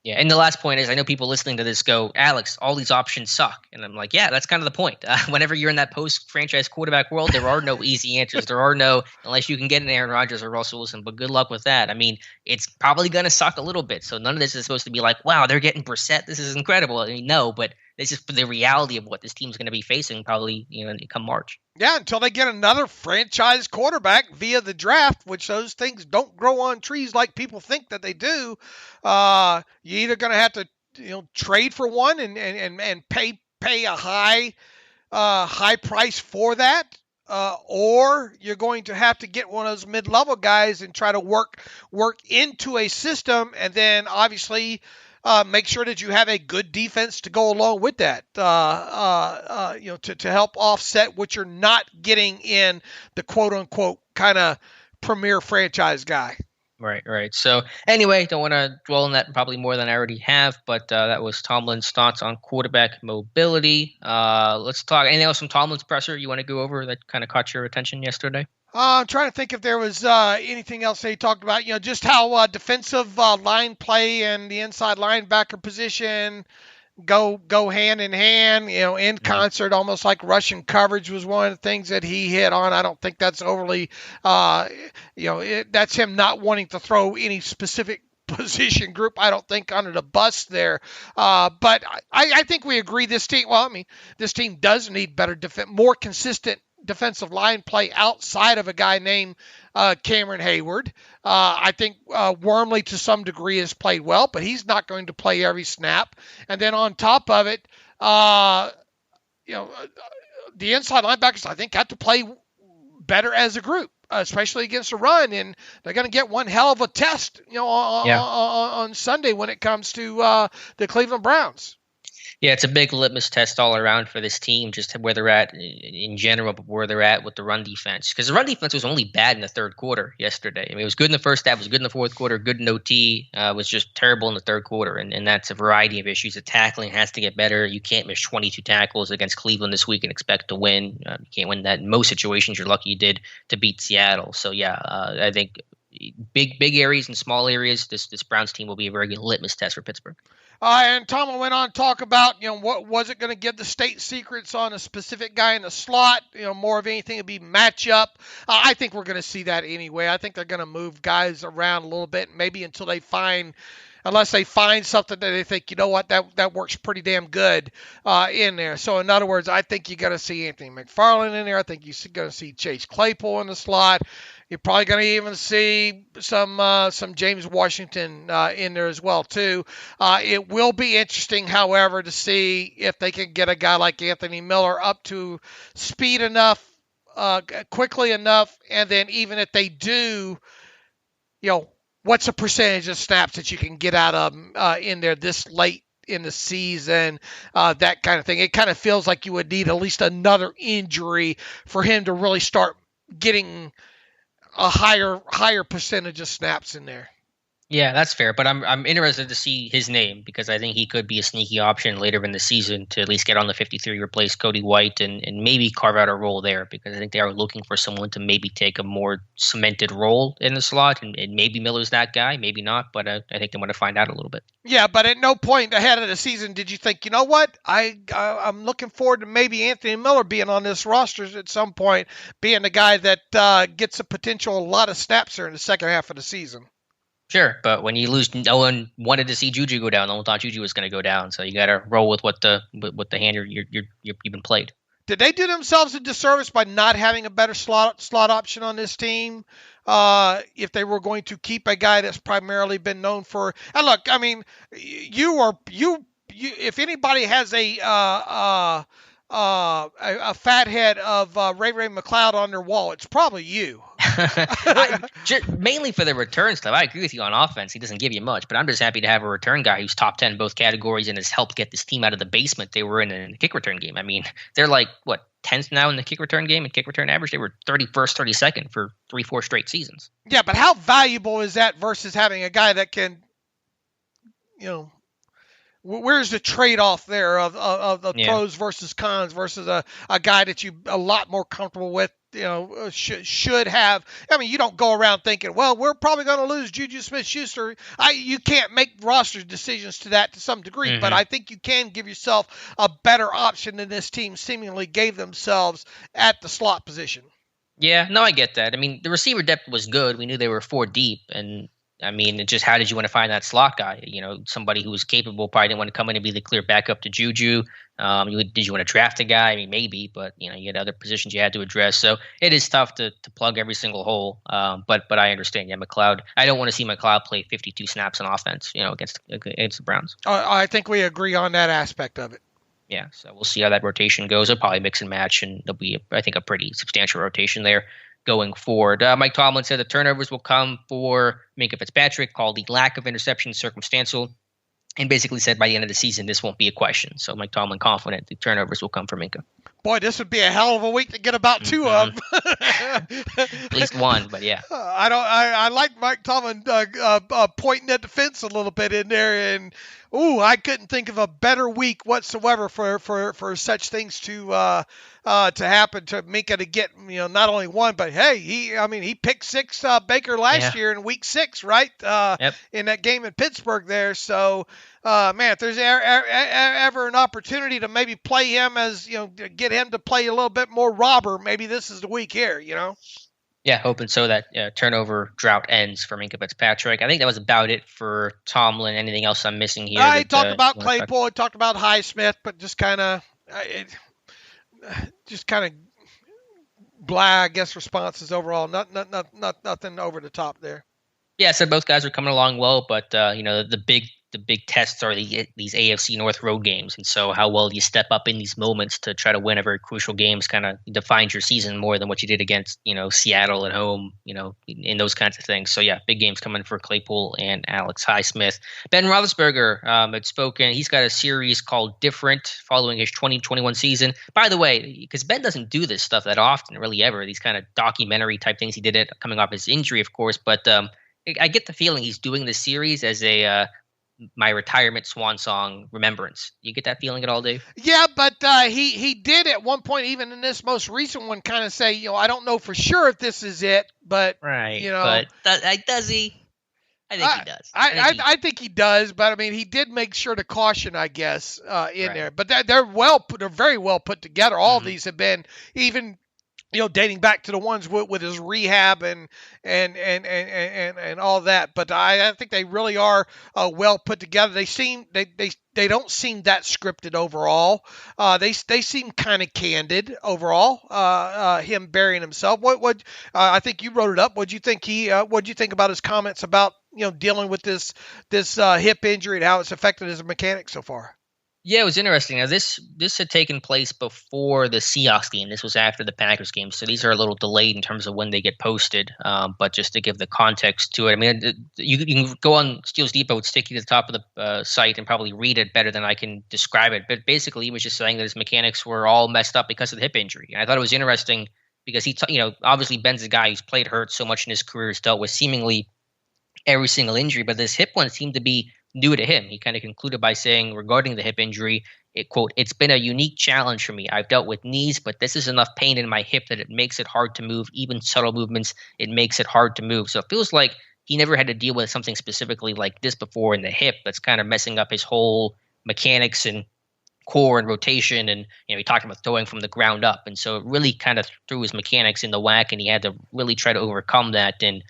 Yeah, and the last point is, I know people listening to this go, Alex, all these options suck. And I'm like, yeah, that's kind of the point. Whenever you're in that post-franchise quarterback world, there are no easy answers. There are no, unless you can get an Aaron Rodgers or Russell Wilson, but good luck with that. I mean, it's probably going to suck a little bit. So none of this is supposed to be like, wow, they're getting Brissett. This is incredible. I mean, no, but this is the reality of what this team's going to be facing probably come March. Yeah, until they get another franchise quarterback via the draft, which those things don't grow on trees like people think that they do. You're either going to have to trade for one and pay a high price for that, or you're going to have to get one of those mid-level guys and try to work into a system, and then obviously make sure that you have a good defense to go along with that, to help offset what you're not getting in the quote-unquote kind of premier franchise guy. Right. So anyway, don't want to dwell on that probably more than I already have, but that was Tomlin's thoughts on quarterback mobility. Let's talk. Anything else from Tomlin's presser you want to go over that kind of caught your attention yesterday? I'm trying to think if there was anything else they talked about. Just how defensive line play and the inside linebacker position go hand in hand, in concert, almost like Russian coverage was one of the things that he hit on. I don't think that's overly, that's him not wanting to throw any specific position group, I don't think, under the bus there. But I think we agree this team does need better more consistent defensive line play outside of a guy named Cameron Hayward. I think Wormley to some degree has played well, but he's not going to play every snap. And then on top of it, the inside linebackers, I think, have to play better as a group, especially against the run, and they're going to get one hell of a test, on Sunday when it comes to the Cleveland Browns. Yeah, it's a big litmus test all around for this team, just where they're at in general, but where they're at with the run defense. Because the run defense was only bad in the third quarter yesterday. I mean, it was good in the first half, was good in the fourth quarter, good in OT, was just terrible in the third quarter. And that's a variety of issues. The tackling has to get better. You can't miss 22 tackles against Cleveland this week and expect to win. You can't win that in most situations. You're lucky you did to beat Seattle. So, yeah, I think big areas and small areas, this Browns team will be a very good litmus test for Pittsburgh. And Tomlin went on to talk about, what was it going to give the state secrets on a specific guy in the slot? More of anything would be matchup. I think we're going to see that anyway. I think they're going to move guys around a little bit, maybe unless they find something that they think, that works pretty damn good in there. So, in other words, I think you're going to see Anthony McFarland in there. I think you're going to see Chase Claypool in the slot. You're probably going to even see some James Washington in there as well, too. It will be interesting, however, to see if they can get a guy like Anthony Miller up to speed enough, quickly enough, and then even if they do, what's the percentage of snaps that you can get out of them in there this late in the season, that kind of thing. It kind of feels like you would need at least another injury for him to really start getting a higher percentage of snaps in there. Yeah, that's fair. But I'm interested to see his name because I think he could be a sneaky option later in the season to at least get on the 53, replace Cody White, and maybe carve out a role there because I think they are looking for someone to maybe take a more cemented role in the slot. And maybe Miller's that guy, maybe not, but I think they want to find out a little bit. Yeah, but at no point ahead of the season did you think, I'm looking forward to maybe Anthony Miller being on this roster at some point, being the guy that gets a lot of snaps there in the second half of the season. Sure, but when you lose, no one wanted to see Juju go down. No one thought Juju was going to go down, so you got to roll with what the hand you've been played. Did they do themselves a disservice by not having a better slot option on this team? If they were going to keep a guy that's primarily been known for, and look, I mean, if anybody has a fathead of Ray McLeod on their wall, it's probably you. Mainly for the return stuff. I agree with you on offense. He doesn't give you much, but I'm just happy to have a return guy who's top 10 in both categories and has helped get this team out of the basement they were in the kick return game. I mean, they're like, 10th now in the kick return game and kick return average? They were 31st, 32nd for 3-4 straight seasons. Yeah, but how valuable is that versus having a guy that can, where's the trade-off there of the pros versus cons versus a guy that you a lot more comfortable with, should have. I mean, you don't go around thinking, well, we're probably going to lose Juju Smith-Schuster. You can't make roster decisions to some degree, but I think you can give yourself a better option than this team seemingly gave themselves at the slot position. Yeah, no, I get that. I mean, the receiver depth was good. We knew they were 4 deep, and I mean, just how did you want to find that slot guy? Somebody who was capable, probably didn't want to come in and be the clear backup to Juju. Did you want to draft a guy? I mean, maybe, but you had other positions you had to address. So it is tough to plug every single hole. But I understand. Yeah, McLeod. I don't want to see McLeod play 52 snaps on offense. Against the Browns. I think we agree on that aspect of it. Yeah, so we'll see how that rotation goes. They'll probably mix and match, and there'll be, I think, a pretty substantial rotation there going forward. Mike Tomlin said the turnovers will come for Minkah Fitzpatrick, called the lack of interception circumstantial, and basically said by the end of the season, this won't be a question. So Mike Tomlin confident the turnovers will come for Minkah. Boy, this would be a hell of a week to get about 2 of them. At least one, but yeah. I like Mike Tomlin pointing at the fence a little bit in there, and I couldn't think of a better week whatsoever for such things to happen to Minkah to get not only one, but hey, he picked 6 Baker last year in week 6, right? In that game in Pittsburgh there. So man, if there's ever an opportunity to maybe play him as get him to play a little bit more robber, maybe this is the week here. Yeah, hoping so that turnover drought ends for Minkah Fitzpatrick. I think that was about it for Tomlin. Anything else I'm missing here? I talked about Claypool. I talked about Highsmith, but just kind of blah, I guess, responses overall. Nothing over the top there. Yeah, so both guys are coming along well, but the the big tests are these AFC North road games. And so how well you step up in these moments to try to win a very crucial games kind of defines your season more than what you did against, Seattle at home, in those kinds of things. So yeah, big games coming for Claypool and Alex Highsmith. Ben Roethlisberger had spoken. He's got a series called Different following his 2021 season. By the way, because Ben doesn't do this stuff that often, really ever, these kind of documentary type things. He did it coming off his injury, of course, but I get the feeling he's doing this series as a my retirement swan song remembrance. You get that feeling at all, Dave? Yeah, but he did at one point, even in this most recent one, kind of say, I don't know for sure if this is it, but right. But does he? I think he does. I think he does, but I mean, he did make sure to caution, I guess, in there. But they're very well put together. All of these have been even. Dating back to the ones with his rehab and all that, but I think they really are well put together. They don't seem that scripted overall. They seem kind of candid overall. Him burying himself. What I think you wrote it up. What'd you think what'd you think about his comments about dealing with this hip injury and how it's affected his mechanics so far? Yeah, it was interesting. Now, this had taken place before the Seahawks game. This was after the Packers game, so these are a little delayed in terms of when they get posted. But just to give the context to it, I mean, you can go on Steelers Depot, stick you to the top of the site, and probably read it better than I can describe it. But basically, he was just saying that his mechanics were all messed up because of the hip injury. And I thought it was interesting because he, obviously Ben's a guy who's played hurt so much in his career, has dealt with seemingly every single injury, but this hip one seemed to be new to him. He kind of concluded by saying regarding the hip injury, quote, "It's been a unique challenge for me. I've dealt with knees, but this is enough pain in my hip that it makes it hard to move. Even subtle movements, it makes it hard to move." So it feels like he never had to deal with something specifically like this before in the hip that's kind of messing up his whole mechanics and core and rotation. And, he talked about throwing from the ground up. And so it really kind of threw his mechanics in the whack, and he had to really try to overcome that. And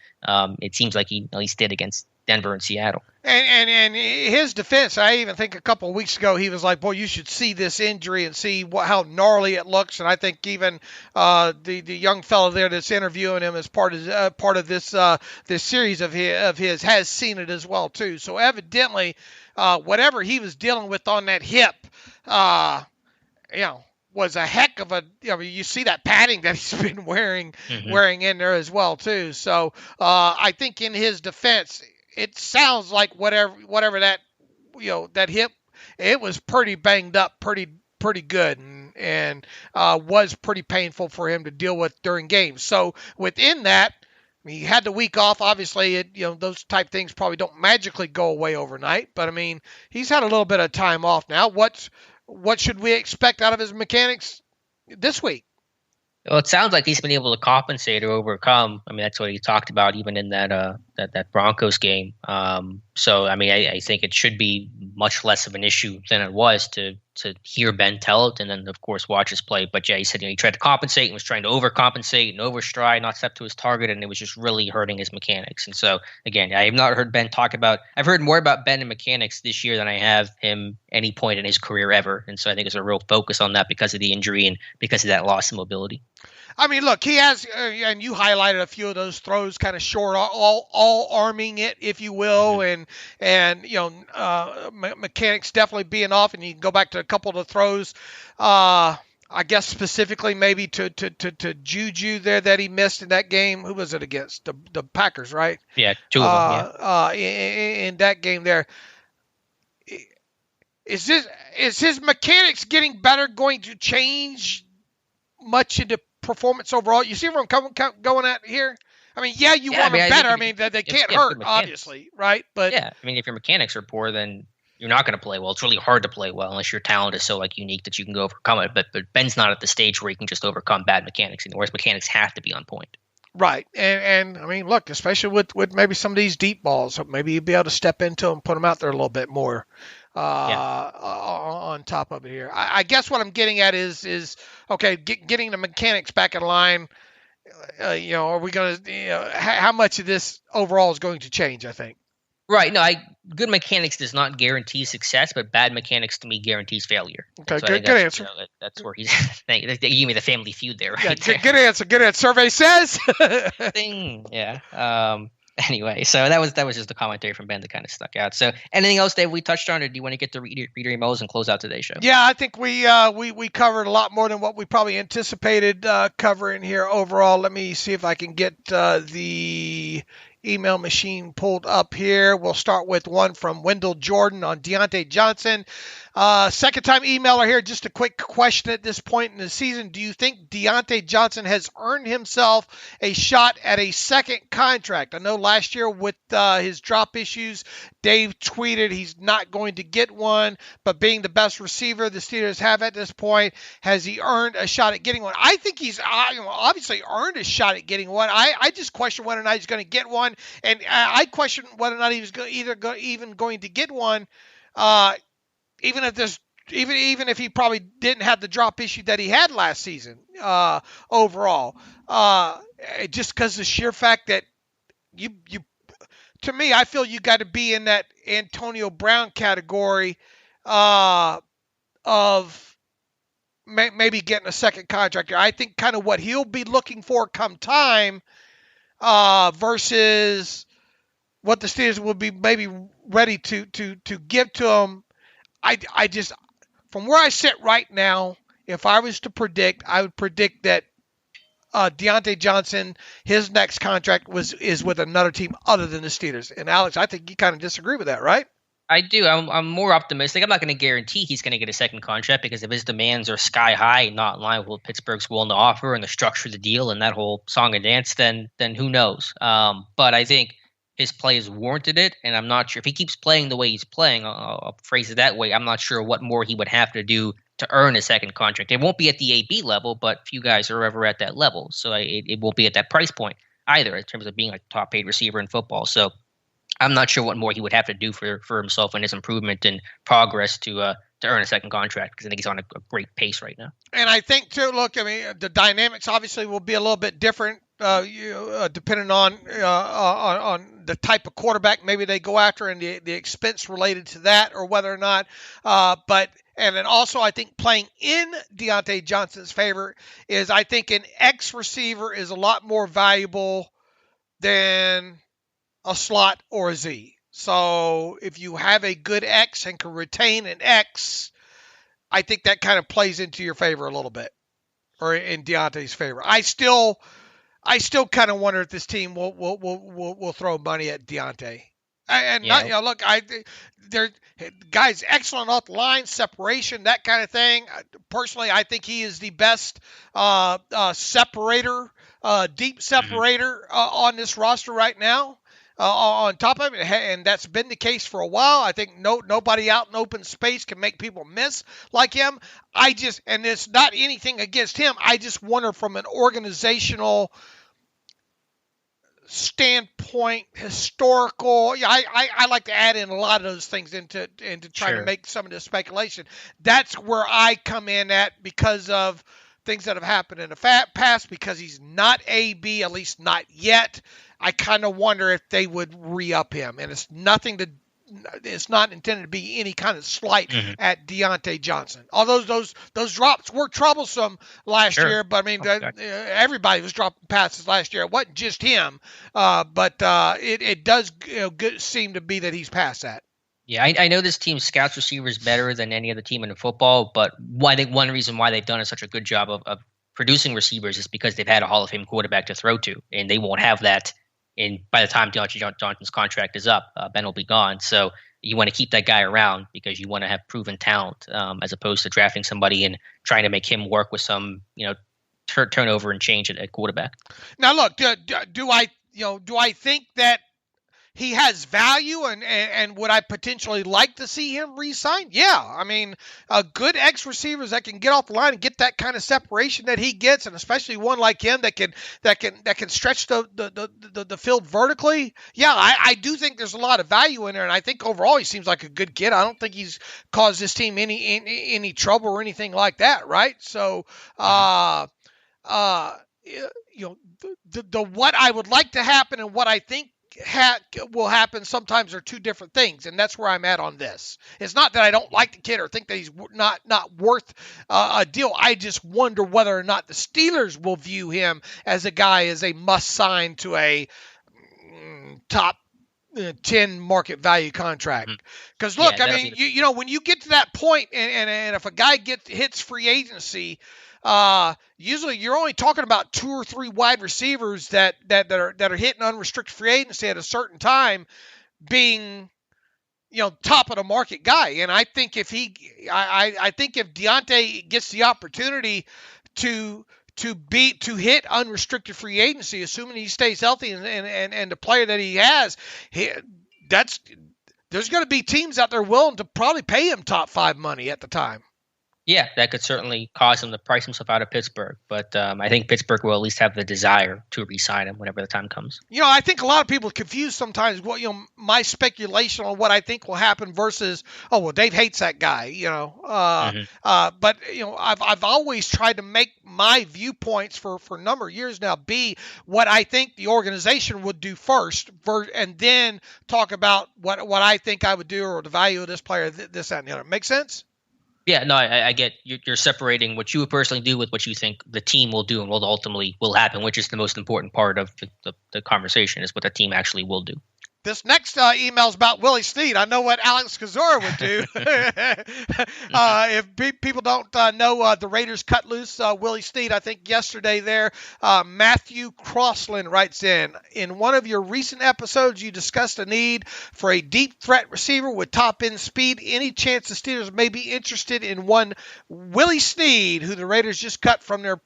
it seems like he at least did against Denver and Seattle. And his defense, I even think a couple of weeks ago, he was like, boy, you should see this injury and see how gnarly it looks. And I think even the young fellow there that's interviewing him as part of this series of his has seen it as well, too. So evidently, whatever he was dealing with on that hip, was a heck of a, you see that padding that he's been wearing in there as well, too. So I think in his defense, it sounds like whatever that, that hip, it was pretty banged up, pretty good, and was pretty painful for him to deal with during games. So within that, I mean, he had the week off. Obviously, those type things probably don't magically go away overnight. But I mean, he's had a little bit of time off now. What should we expect out of his mechanics this week? Well, it sounds like he's been able to compensate or overcome. I mean, that's what he talked about even in that Broncos game. So, I mean, I think it should be much less of an issue than it was to hear Ben tell it and then, of course, watch his play. But, yeah, he said he tried to compensate and was trying to overcompensate and overstride, not step to his target, and it was just really hurting his mechanics. And so, again, I have not heard Ben talk about – I've heard more about Ben and mechanics this year than I have him any point in his career ever. And so I think there's a real focus on that because of the injury and because of that loss of mobility. I mean, look, he has, and you highlighted a few of those throws, kind of short, all arming it, if you will, and mechanics definitely being off, and you can go back to a couple of the throws. I guess specifically maybe to Juju there that he missed in that game. Who was it against? The Packers, right? Yeah, two of them. In that game there. Is his mechanics getting better going to change much into performance overall? You see where I'm going at here? I mean, you want them better. I mean, they can't hurt, obviously, right? But yeah, I mean, if your mechanics are poor, then you're not going to play well. It's really hard to play well unless your talent is so unique that you can go overcome it. But Ben's not at the stage where he can just overcome bad mechanics anymore. His mechanics have to be on point. Right. And I mean, look, especially with maybe some of these deep balls, maybe you'd be able to step into them, put them out there a little bit more. On top of it here. I guess what I'm getting at is okay, getting the mechanics back in line. Are we going to, how much of this overall is going to change, I think. Right. No, good mechanics does not guarantee success, but bad mechanics to me guarantees failure. Okay, so good answer. That's where he's. They give me the Family Feud there, right? Yeah, good answer. Good answer. Survey says. Thing. Yeah. Anyway, so that was just a commentary from Ben that kind of stuck out. So anything else, Dave, we touched on, or do you want to get to reader emails and close out today's show? Yeah, I think we covered a lot more than what we probably anticipated covering here overall. Let me see if I can get the email machine pulled up here. We'll start with one from Wendell Jordan on Deontay Johnson. Second time emailer here. Just a quick question at this point in the season. Do you think Deontay Johnson has earned himself a shot at a second contract? I know last year with his drop issues, Dave tweeted he's not going to get one, but being the best receiver the Steelers have at this point, has he earned a shot at getting one? I think he's obviously earned a shot at getting one. I just question whether or not he's going to get one, and I question whether or not he was even going to get one. Even if he probably didn't have the drop issue that he had last season overall, just because the sheer fact that you to me, I feel you got to be in that Antonio Brown category of maybe getting a second contract. I think kind of what he'll be looking for come time versus what the Steelers will be maybe ready to give to him. I just, from where I sit right now, if I was to predict, I would predict that Deontay Johnson, his next contract is with another team other than the Steelers. And Alex, I think you kind of disagree with that, right? I do. I'm more optimistic. I'm not going to guarantee he's going to get a second contract because if his demands are sky high, not in line with what Pittsburgh's willing to offer and the structure of the deal and that whole song and dance, then who knows? But I think his play has warranted it, and I'm not sure if he keeps playing the way he's playing. I'll phrase it that way. I'm not sure what more he would have to do to earn a second contract. It won't be at the AB level, but few guys are ever at that level, so it won't be at that price point either in terms of being like a top-paid receiver in football. So I'm not sure what more he would have to do for himself and his improvement and progress to earn a second contract, because I think he's on a great pace right now. And I think too, look, I mean, the dynamics obviously will be a little bit different. Depending on the type of quarterback maybe they go after and the expense related to that, or whether or not. And then also I think playing in Deontay Johnson's favor is I think an X receiver is a lot more valuable than a slot or a Z. So if you have a good X and can retain an X, I think that kind of plays into your favor a little bit, or in Deontay's favor. I still kind of wonder if this team will throw money at Deontay. And yeah. Look, they're guys excellent off the line, separation, that kind of thing. Personally, I think he is the best separator, deep separator on this roster right now. On top of it, and that's been the case for a while. I think nobody out in open space can make people miss like him. And it's not anything against him. I just wonder from an organizational standpoint, historical. Yeah, I like to add in a lot of those things into trying to make some of the speculation. That's where I come in at because of things that have happened in the past. Because he's not AB, at least not yet. I kind of wonder if they would re-up him, and it's not intended to be any kind of slight at Deontay Johnson. Although those drops were troublesome last year, but I mean, everybody was dropping passes last year. It wasn't just him, but it does seem to be that he's past that. Yeah, I know this team scouts receivers better than any other team in football, but I think one reason why they've done such a good job of producing receivers is because they've had a Hall of Fame quarterback to throw to, and they won't have that. And by the time Deontay Johnson's contract is up, Ben will be gone. So you want to keep that guy around because you want to have proven talent, as opposed to drafting somebody and trying to make him work with some, turnover and change at quarterback. Now, look, do I think that he has value and would I potentially like to see him re-sign? Yeah. I mean, good X receivers that can get off the line and get that kind of separation that he gets, and especially one like him that can stretch the field vertically. Yeah, I do think there's a lot of value in there, and I think overall he seems like a good kid. I don't think he's caused this team any trouble or anything like that, right? So, the what I would like to happen and what I think will happen sometimes are two different things, and that's where I'm at on this. It's not that I don't like the kid or think that he's not worth a deal. I just wonder whether or not the Steelers will view him as a guy as a must sign to a top 10 market value contract. Because look, I mean, you know, when you get to that point, and if a guy hits free agency, usually you're only talking about 2 or 3 wide receivers that are hitting unrestricted free agency at a certain time, being, you know, top of the market guy. And I think if I think if Deontay gets the opportunity to hit unrestricted free agency, assuming he stays healthy and the player that he has, there's going to be teams out there willing to probably pay him top 5 money at the time. Yeah, that could certainly cause him to price himself out of Pittsburgh. But I think Pittsburgh will at least have the desire to re-sign him whenever the time comes. You know, I think a lot of people confuse sometimes my speculation on what I think will happen versus, oh, well, Dave hates that guy, you know. But, you know, I've always tried to make my viewpoints for a number of years now be what I think the organization would do first, and then talk about what I think I would do or the value of this player, this, that, and the other. Make sense? Yeah, no, I get you're separating what you would personally do with what you think the team will do and what ultimately will happen, which is the most important part of the conversation, is what the team actually will do. This next email is about Willy Steed. I know what Alex Kozora would do. If people don't know, the Raiders cut loose Willy Steed, I think yesterday there. Matthew Crossland writes in one of your recent episodes, you discussed a need for a deep threat receiver with top-end speed. Any chance the Steelers may be interested in one Willy Steed, who the Raiders just cut from their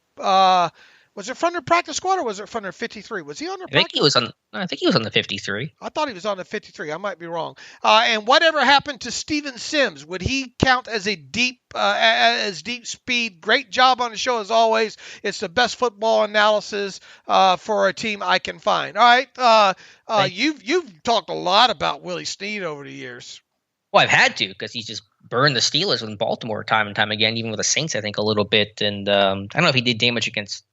was it from their practice squad or was it from their 53? Was he on their practice? I think he was on the 53. I thought he was on the 53. I might be wrong. And whatever happened to Steven Sims? Would he count as a deep speed? Great job on the show as always. It's the best football analysis for a team I can find. All right. You've talked a lot about Willy Steed over the years. Well, I've had to, because he's just burned the Steelers in Baltimore time and time again, even with the Saints, I think, a little bit. And I don't know if he did damage against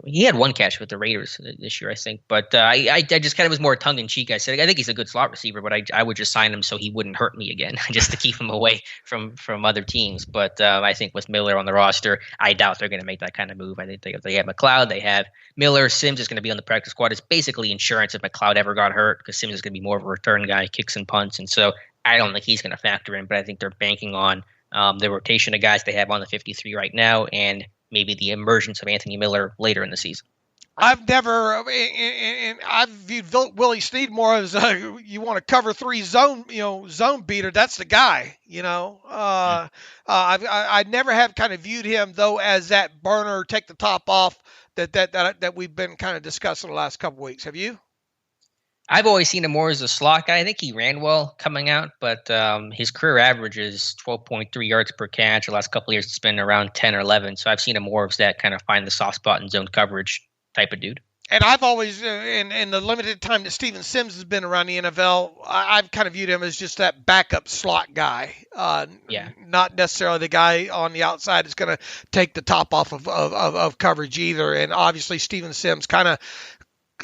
he had one catch with the Raiders this year, I think. But I just kind of was more tongue-in-cheek. I said, I think he's a good slot receiver, but I would just sign him so he wouldn't hurt me again, just to keep him away from other teams. But I think with Miller on the roster, I doubt they're going to make that kind of move. I think they have McLeod, they have Miller. Sims is going to be on the practice squad. It's basically insurance if McLeod ever got hurt, because Sims is going to be more of a return guy, kicks and punts. And so I don't think he's going to factor in, but I think they're banking on the rotation of guys they have on the 53 right now, and maybe the emergence of Anthony Miller later in the season. I've viewed Willy Steed more as you want to cover 3 zone beater. That's the guy, you know. I never have kind of viewed him though as that burner, take the top off that we've been kind of discussing the last couple of weeks. Have you? I've always seen him more as a slot guy. I think he ran well coming out, but his career average is 12.3 yards per catch. The last couple of years, it's been around 10 or 11. So I've seen him more as that kind of find the soft spot in zone coverage type of dude. And I've always, in the limited time that Steven Sims has been around the NFL, I've kind of viewed him as just that backup slot guy. Not necessarily the guy on the outside that's going to take the top off of coverage either. And obviously, Steven Sims kind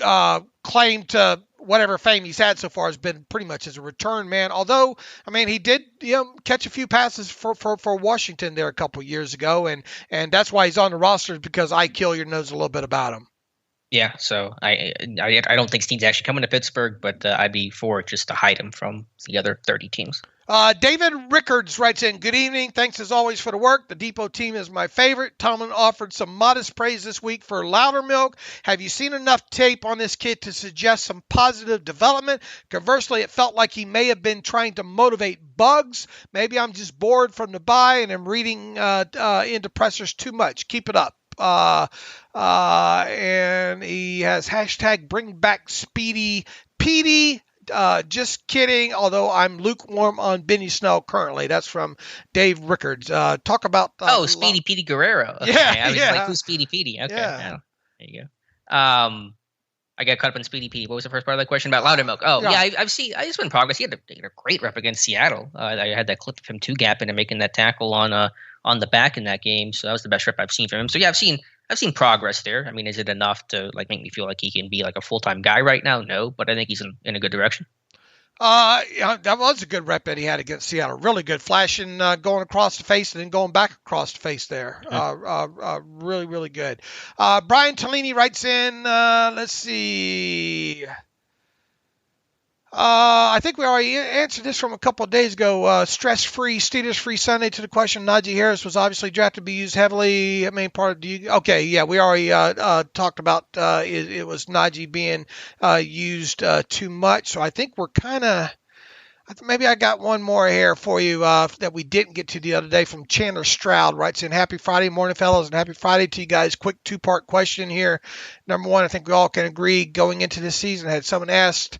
of claimed to whatever fame he's had so far has been pretty much as a return man. Although, I mean, he did catch a few passes for Washington there a couple of years ago, and that's why he's on the roster, because Ike Hilliard knows a little bit about him. Yeah, so I don't think Steed's actually coming to Pittsburgh, but I'd be for it just to hide him from the other 30 teams. David Rickards writes in, good evening. Thanks as always for the work. The Depot team is my favorite. Tomlin offered some modest praise this week for Loudermilk. Have you seen enough tape on this kid to suggest some positive development? Conversely, it felt like he may have been trying to motivate Bugs. Maybe I'm just bored from the bye and I'm reading into pressers too much. Keep it up. And he has hashtag bring back Speedy Petey. Just kidding, although I'm lukewarm on Benny Snell currently. That's from Dave Rickards. Talk about... Speedy Petey Guerrero. Okay. I was like, who's Speedy Petey? Okay, yeah. There you go. I got caught up in Speedy Petey. What was the first part of that question about Loudermilk? I've seen it's been progress. He had a great rep against Seattle. I had that clip of him two-gapping and making that tackle on the back in that game, so that was the best rep I've seen from him. So yeah, I've seen progress there. I mean, is it enough to make me feel like he can be like a full-time guy right now? No, but I think he's in a good direction. That was a good rep that he had against Seattle. Really good, flashing, going across the face and then going back across the face there. Really, really good. Brian Tellini writes in, let's see. I think we already answered this from a couple of days ago. Stress-free, Steelers-free Sunday to the question. Najee Harris was obviously drafted to be used heavily. I mean, okay, yeah, we already talked about it was Najee being used too much. So I think we're kind of. Maybe I got one more here for you that we didn't get to the other day from Chandler Stroud. Right, saying happy Friday morning, fellas, and happy Friday to you guys. Quick two-part question here. Number one, I think we all can agree going into this season. Had someone asked,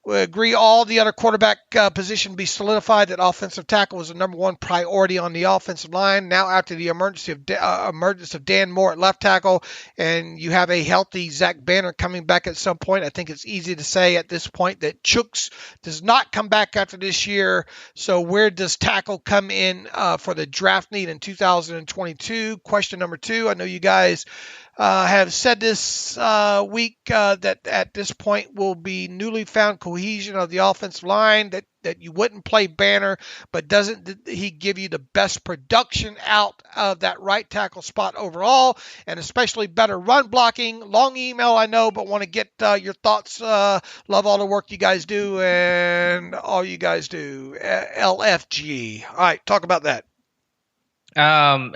we agree all the other quarterback position be solidified, that offensive tackle was the number one priority on the offensive line. Now, after the emergence of Dan Moore at left tackle, and you have a healthy Zach Banner coming back at some point, I think it's easy to say at this point that Chooks does not come back after this year. So where does tackle come in for the draft need in 2022? Question number two, I know you guys have said this week that at this point will be newly found cohesion of the offensive line, that you wouldn't play Banner, but doesn't he give you the best production out of that right tackle spot overall, and especially better run blocking? Long email, I know, but want to get your thoughts. Love all the work you guys do and all you guys do. LFG. All right, talk about that. I'm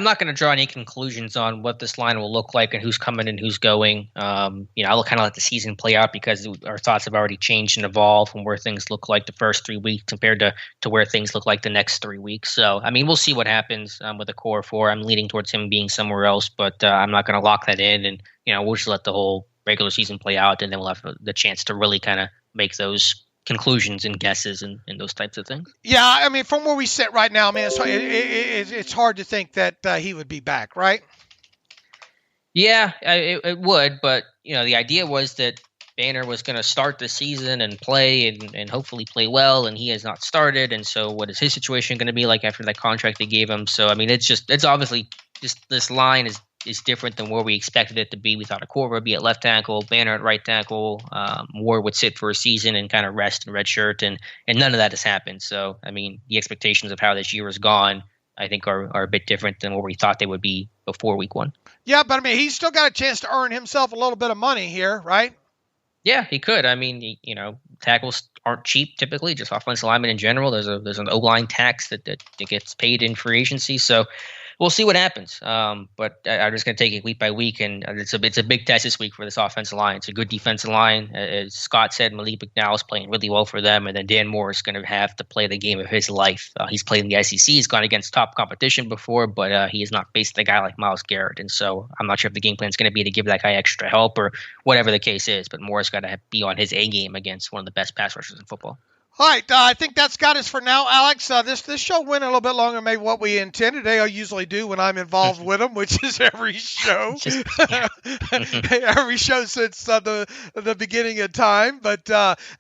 not going to draw any conclusions on what this line will look like and who's coming and who's going. I'll kind of let the season play out because our thoughts have already changed and evolved from where things look like the first 3 weeks compared to where things look like the next 3 weeks. So, I mean, we'll see what happens with the core four. I'm leaning towards him being somewhere else, but I'm not going to lock that in. And, we'll just let the whole regular season play out, and then we'll have the chance to really kind of make those conclusions and guesses and those types of things. Yeah, I mean, from where we sit right now, man, it's hard to think that he would be back, right? Yeah, it would, but the idea was that Banner was going to start the season and play and hopefully play well, and he has not started. And so, what is his situation going to be like after that contract they gave him? So, I mean, it's obviously just this line is different than where we expected it to be. We thought Okoro would be at left tackle, Banner at right tackle, Moore would sit for a season and kind of rest and redshirt, and none of that has happened. So, I mean, the expectations of how this year has gone, I think, are a bit different than what we thought they would be before week one. Yeah, but I mean, he's still got a chance to earn himself a little bit of money here, right? Yeah, he could. I mean, tackles aren't cheap typically, just offensive linemen in general. There's an O-line tax that gets paid in free agency. So we'll see what happens. But I'm just going to take it week by week, and it's a big test this week for this offensive line. It's a good defensive line. As Scott said, Malik Mcdowell is playing really well for them, and then Dan Moore is going to have to play the game of his life. He's played in the SEC. He's gone against top competition before, but he has not faced a guy like Myles Garrett, and so I'm not sure if the game plan is going to be to give that guy extra help or whatever the case is, but Moore's got to be on his A game against one of the best pass rushers in football. All right, I think that's got us for now, Alex. This show went a little bit longer than maybe what we intended. I usually do when I'm involved with them, which is every show. Every show since the beginning of time. But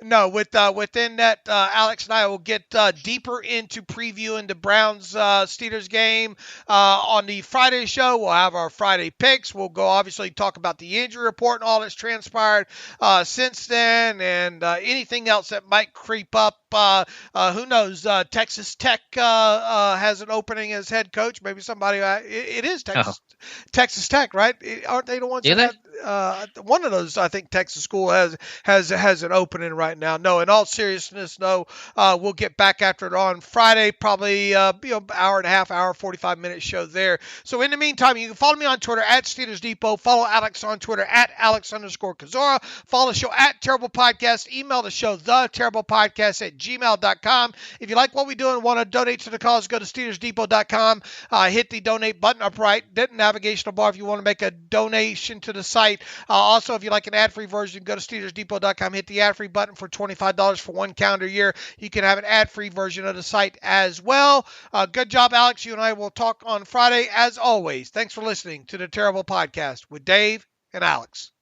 no, within that, Alex and I will get deeper into previewing the Browns-Steelers game. On the Friday show, we'll have our Friday picks. We'll go obviously talk about the injury report and all that's transpired since then, and anything else that might creep up. Who knows? Texas Tech has an opening as head coach. Maybe somebody. It is Texas Tech, right? Aren't they the ones? One of those, I think, Texas school has an opening right now. No, in all seriousness, no. We'll get back after it on Friday, probably hour and a half, hour 45-minute show there. So in the meantime, you can follow me on Twitter at Steelers Depot. Follow Alex on Twitter at Alex_Kozora. Follow the show at Terrible Podcast. Email the show theterriblepodcast@gmail.com. If you like what we do and want to donate to the cause, go to SteelersDepot.com. Hit the donate button up right. Hit the navigational bar if you want to make a donation to the site. Also, if you like an ad-free version, go to SteelersDepot.com. Hit the ad-free button for $25 for 1 calendar year. You can have an ad-free version of the site as well. Good job, Alex. You and I will talk on Friday. As always, thanks for listening to the Terrible Podcast with Dave and Alex.